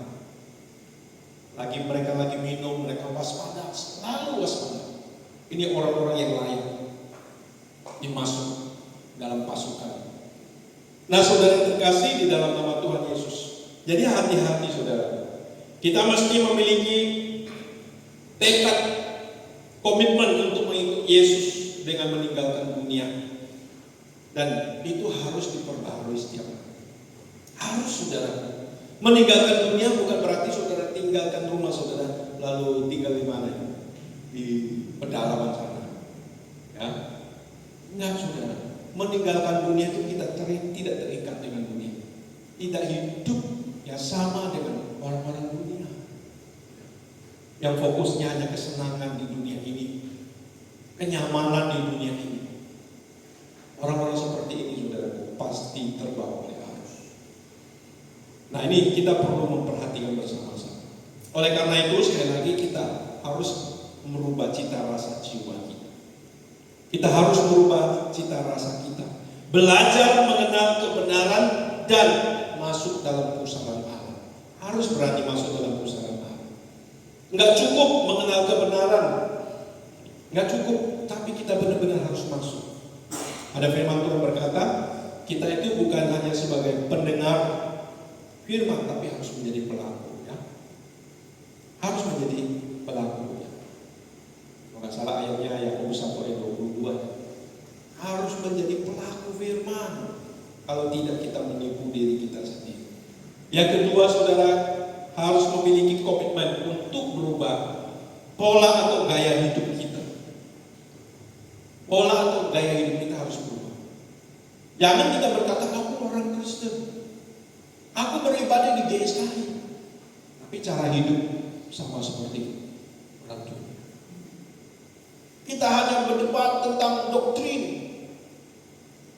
Mereka lagi minum, mereka waspada, selalu waspada. Ini orang-orang yang layak dimasuk dalam pasukan. Nah, saudara terkasih di dalam nama Tuhan Yesus. Jadi hati-hati saudara. Kita mesti memiliki tekad, komitmen untuk mengikut Yesus dengan meninggalkan dunia. Dan itu harus diperbaharui setiap hari. Harus saudara. Meninggalkan dunia bukan berarti saudara tinggalkan rumah saudara lalu tinggal di mana? Di pedalaman sana. Ya. Enggak saudara. Meninggalkan dunia itu kita tidak terikat dengan dunia. Tidak hidup yang sama dengan orang-orang dunia. Yang fokusnya hanya kesenangan di dunia ini. Kenyamanan di dunia ini. Orang-orang seperti ini saudara pasti terbawa oleh arus. Nah, ini kita perlu memperhatikan bersama-sama. Oleh karena itu sekali lagi kita harus merubah cita rasa jiwa kita. Kita harus merubah cita rasa kita. Belajar mengenal kebenaran dan masuk dalam pusaran Allah. Harus berani masuk dalam pusaran Allah. Enggak cukup mengenal kebenaran. Enggak cukup, tapi kita benar-benar harus masuk. Ada firman Tuhan berkata, kita itu bukan hanya sebagai pendengar firman, tapi harus menjadi pelaku. Ya. Harus menjadi pelaku. Ya. Kalau salah ayatnya Yakobus 1 ayat 22. Harus menjadi pelaku firman. Kalau tidak kita menipu diri kita sendiri. Yang kedua saudara, harus memiliki komitmen untuk berubah pola atau gaya hidup kita. Pola atau gaya hidup kita harus berubah. Jangan kita berkata, aku orang Kristen, aku beribadah di GSKI, tapi cara hidup sama seperti orang dunia. Kita hanya berdebat tentang doktrin,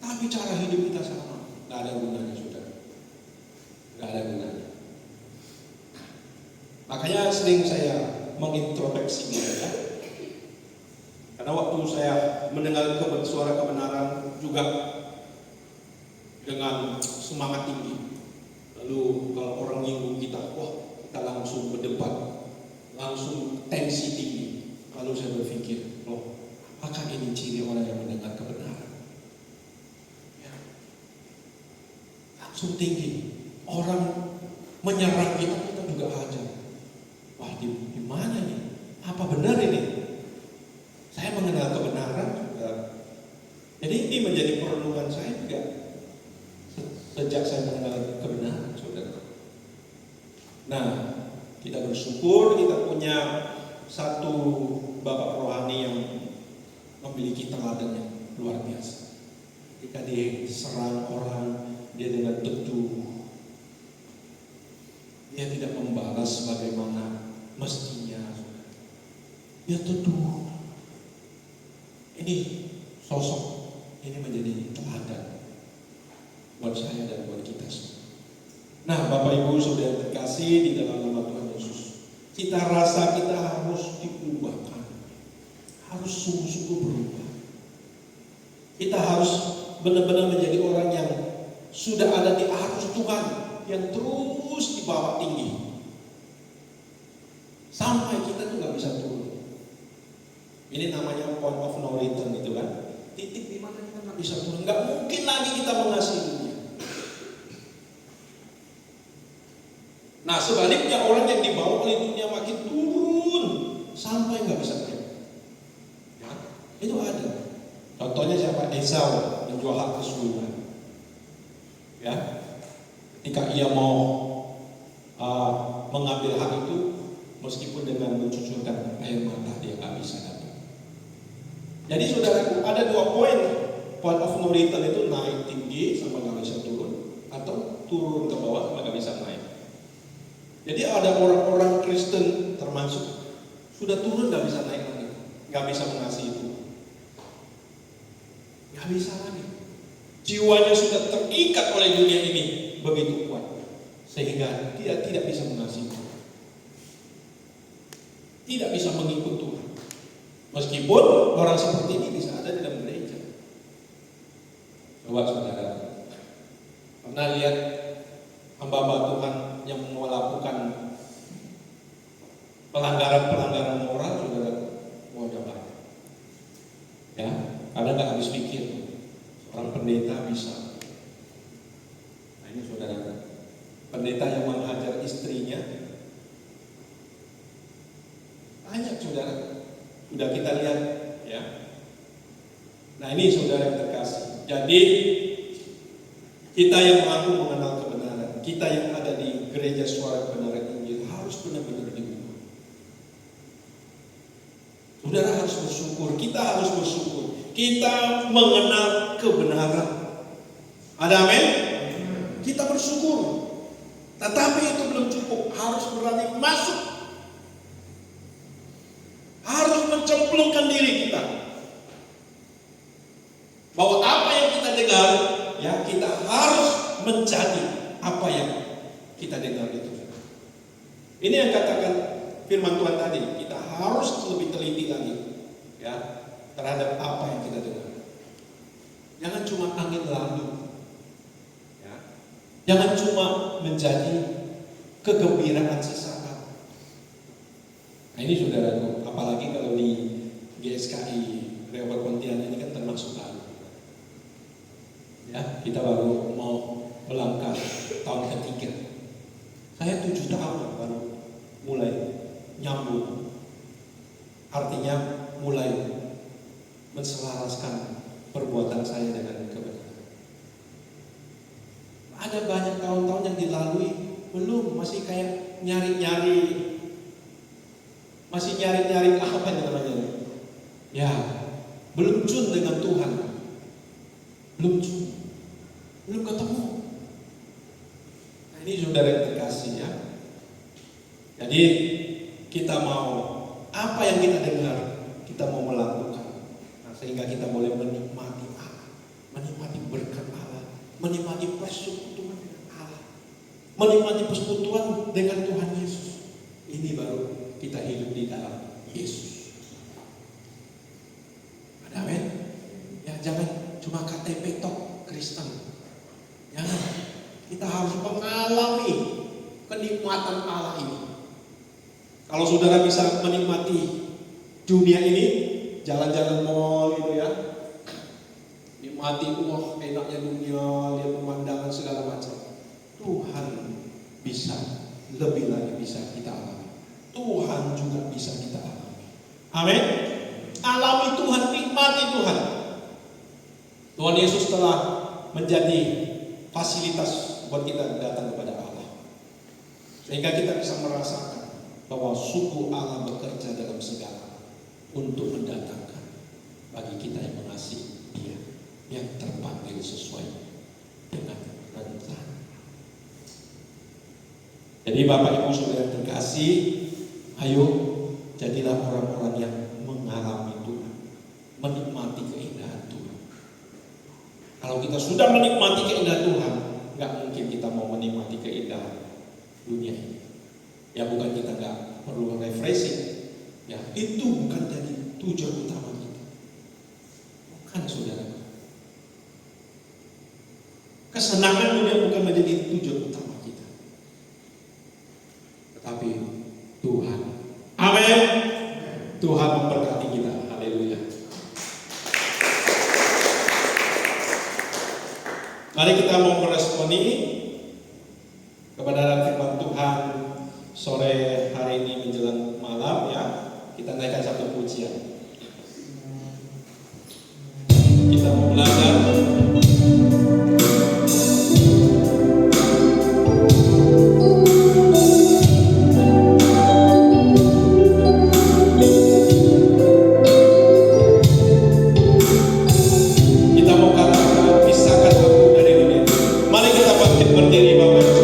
tapi cara hidup kita sama. Tidak ada gunanya saudara. Tidak ada gunanya. Makanya sering saya mengintrospeksi diri ya. Karena waktu saya mendengar suara kebenaran juga dengan semangat tinggi. Lalu kalau orang nyinggung kita, wah kita langsung berdebat, langsung tensi tinggi. Lalu saya berpikir, loh, apakah ini ciri orang yang mendengar kebenaran? Ya. Langsung tinggi. Orang menyerang kita juga hajar. Wah, di mana nih? Apa benar ini? Saya mengenal kebenaran juga. Jadi ini menjadi perenungan saya juga sejak saya mengenal kebenaran, saudara. Nah, kita bersyukur kita punya satu bapak rohani yang memiliki teladan yang luar biasa. Ketika diserang orang, dia dengan teduh. Dia tidak membalas sebagaimana mestinya. Dia teduh. Ini sosok ini menjadi teladan buat saya dan buat kita semua. Nah, Bapak Ibu Saudara terkasih di dalam nama Tuhan Yesus, cita rasa kita harus diubahkan, harus sungguh-sungguh berubah. Kita harus benar-benar menjadi orang yang sudah ada di arus Tuhan, yang terus dibawa tinggi sampai kita tuh nggak bisa turun. Ini namanya point of no return itu kan, titik di mana kita nggak bisa turun, nggak mungkin lagi kita mengasihi dunia. Nah sebaliknya orang yang dibawa oleh dunia makin turun sampai nggak bisa naik. Ya, itu ada. Contohnya siapa? Esau menjual hak kesultanan. Ya, ketika ia mau mengambil hak itu, meskipun dengan mencucurkan air mata dia nggak bisa dapat. Jadi saudaraku ada dua poin. Point of no return itu naik tinggi sampai nggak bisa turun, atau turun ke bawah sampai nggak bisa naik. Jadi ada orang-orang Kristen termasuk sudah turun nggak bisa naik lagi, nggak bisa mengasihi Tuhan, nggak bisa lagi. Jiwanya sudah terikat oleh dunia ini begitu kuat sehingga dia tidak bisa mengasihi Tuhan, tidak bisa mengikut Tuhan. Meskipun orang seperti ini bisa ada di dalam gereja. Coba saudara pernah lihat hamba-hamba Tuhan yang melakukan pelanggaran-pelanggaran moral, saudara? Banyak. Saudara nggak habis pikir, orang pendeta bisa. Nah ini saudara, pendeta yang menghajar istrinya, banyak saudara, sudah kita lihat ya. Nah ini saudara yang terkasih. Jadi kita yang mengaku mengenal kebenaran, kita yang ada di gereja suara kebenaran Injil harus benar-benar diubah. Saudara harus bersyukur, kita harus bersyukur. Kita mengenal kebenaran. Ada amin? Kita bersyukur. Tetapi itu belum cukup, harus berani masuk. Harus mencemplungkan diri kita. Bahwa apa yang kita dengar, ya kita harus menjadi apa yang kita dengar itu. Ini yang katakan firman Tuhan tadi, kita harus lebih teliti lagi ya terhadap apa yang kita dengar. Jangan cuma angin lalu. Ya. Jangan cuma menjadi kegembiraan sesaat. Nah ini saudaraku, apalagi kalau di GSKI Rehoboth Pontianak ini kan termasuk lalu. Ya, kita baru mau melangkah tahun ketiga. Saya 7 tahun baru mulai nyambung. Artinya mulai menselaraskan perbuatan saya dengan kebenaran. Ada banyak tahun-tahun yang dilalui belum, masih kayak nyari-nyari. Masih nyari-nyari apa namanya? Ya, belum tune dengan Tuhan. Belum tune. Belum ketemu. Nah, ini saudara yang terkasih ya. Jadi kita mau apa yang kita dengar, kita mau melakukan. Nah, sehingga kita boleh menikmati Allah, menikmati berkat Allah, menikmati persekutuan dengan Allah, menikmati persekutuan dengan Tuhan Yesus. Ini baru kita hidup di dalam Yesus. Ada amin? Ya jangan cuma KTP tok Kristen. Jangan, kita harus mengalami kenikmatan Allah ini. Kalau saudara bisa menikmati dunia ini, jalan-jalan mall gitu ya, nikmati wah enaknya dunia, lihat pemandangan segala macam. Tuhan bisa, lebih lagi bisa kita alami. Tuhan juga bisa kita alami. Amin. Alami Tuhan, nikmati Tuhan. Tuhan Yesus telah menjadi fasilitas buat kita datang kepada Allah, sehingga kita bisa merasakan bahwa suku Allah bekerja dalam segala untuk mendatangkan bagi kita yang mengasihi Dia, yang terpanggil sesuai dengan rencana. Jadi Bapak Ibu Saudara yang terkasih, ayo jadilah orang-orang yang mengalami Tuhan, menikmati keindahan Tuhan. Kalau kita sudah menikmati keindahan Tuhan, nggak mungkin kita mau menikmati keindahan dunia ini. Ya bukan kita nggak perlu refreshing, ya itu bukan jadi tujuan utama kita. Bukan saudara. Kesenangan dunia bukan menjadi tujuan utama kita. Tetapi Tuhan, amin. Tuhan memberkati kita. Haleluya. Mari kita mau meresponi kebenaran firman Tuhan sore hari ini menjelang malam ya. Kita naikkan satu pujian. Kita mau belajar. Berdiri Bapak Ibu.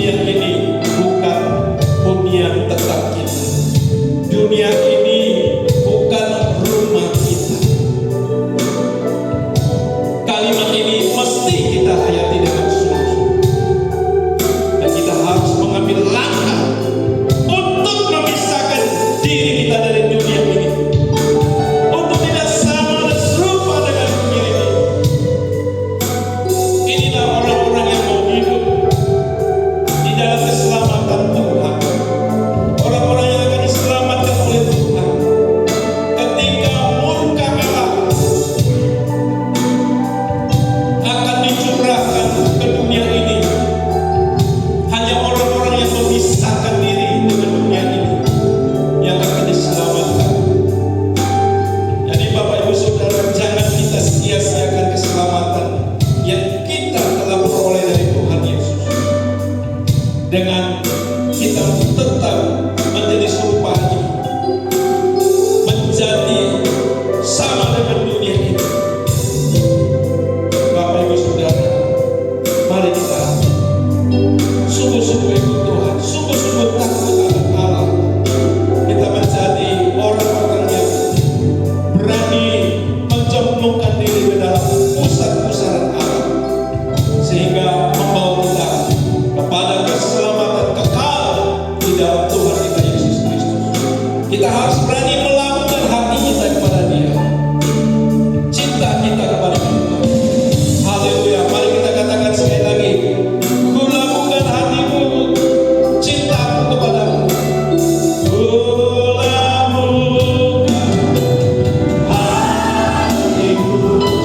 dunia ini bukan hunian tetap kita. Dunia ini bukan rumah kita. Kalimat ini mesti kita hayati dengan sungguh-sungguh. Dan kita harus mengambil langkah untuk memisahkan diri kita dari dunia ini, untuk tidak sama dan serupa dengan dunia ini. Inilah orang-orang yang mau hidup di dalam keselamatan Tuhan, orang-orang yang akan diselamatkan oleh Tuhan ketika murka Allah akan dicurahkan ke dunia ini. Hanya orang-orang yang memisahkan diri dengan dunia ini yang akan diselamatkan. Jadi Bapak Ibu Saudara, jangan kita sia-siakan keselamatan yang kita telah peroleh dari Tuhan Yesus dengan kita tetap menjadi serupa Dia, menjadi sama dengan dunia ini. Bapak Ibu Saudara, mari kita sungguh-sungguh ikut Tuhan, sungguh-sungguh takut akan Allah. Kita menjadi orang-orang yang berani mencemplungkan diri ke dalam pusat-pusaran Allah, sehingga membawa kita kepada keselamatan kekal di dalam Tuhan kita Yesus Kristus. Kita harus berani melakukan hati kita kepada Dia, cinta kita kepada Tuhan. Haleluya. Mari kita katakan sekali lagi, kulakukan hatimu, cintaku kepadamu. Kulakukan hatimu,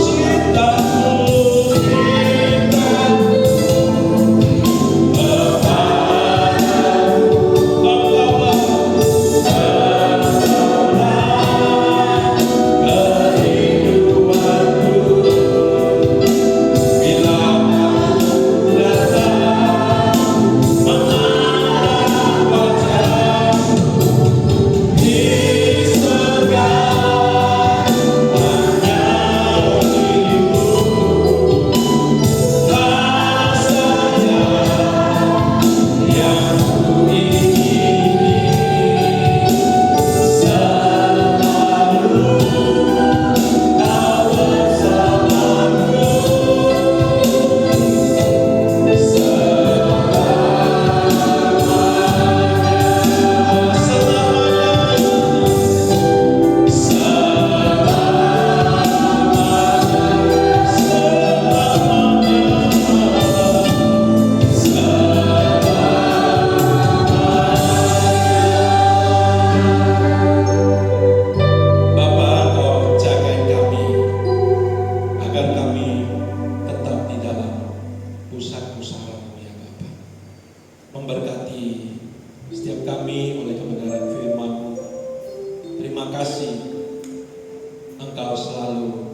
cintamu, cintaku memberkati setiap kami oleh kebenaran firman-Mu. Terima kasih Engkau selalu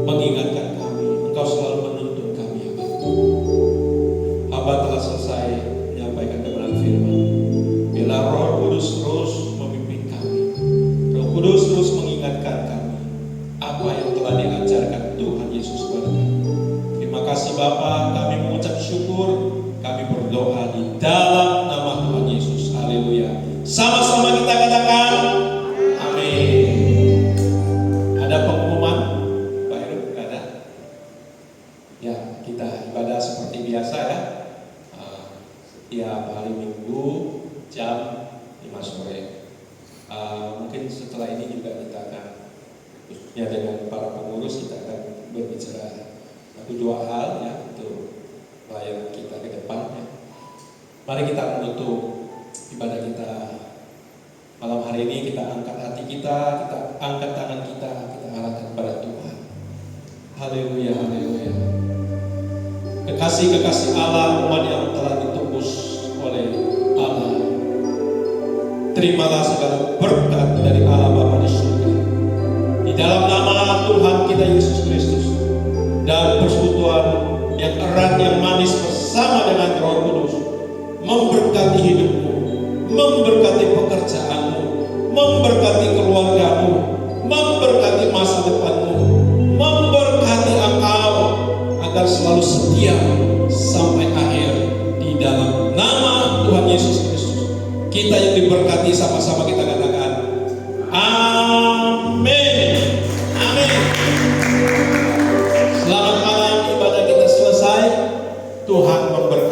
mengingatkan kami, Engkau selalu menuntun kami ya Bapa. Hamba telah selesai menyampaikan kebenaran firman. Bila Roh Kudus terus memimpin kami, Roh Kudus terus mengingatkan kami apa yang telah diajarkan Tuhan Yesus kepada kami. Terima kasih Bapa, kami mengucap syukur. Kami berdoa di dalam nama Tuhan Yesus. Haleluya. Sama-sama kita katakan amin. Ada pengumuman? Pak Heru, ada? Ya, kita ibadah seperti biasa ya. Setiap hari Minggu jam 5 sore. Mungkin setelah ini juga kita akan, khususnya dengan para pengurus, kita akan berbicara satu dua hal ya untuk pelayanan kita ke depannya. Mari kita menutup ibadah kita malam hari ini. Kita angkat hati kita angkat tangan kita arahkan kepada Tuhan. Haleluya, haleluya. Kekasih-kekasih Allah, umat yang telah ditebus oleh Allah, terimalah segala berkat dari Allah Bapa di surga. Di dalam nama Tuhan kita Yesus Kristus dan persekutuan yang erat, yang manis bersama dengan Roh Kudus memberkati hidupmu, memberkati pekerjaanmu, memberkati keluargamu, memberkati masa depanmu, memberkati engkau agar selalu setia sampai akhir di dalam nama Tuhan Yesus Kristus. Kita yang diberkati sama-sama kita katakan amin. Amin. Selamat malam, ibadah kita selesai. Tuhan memberkati.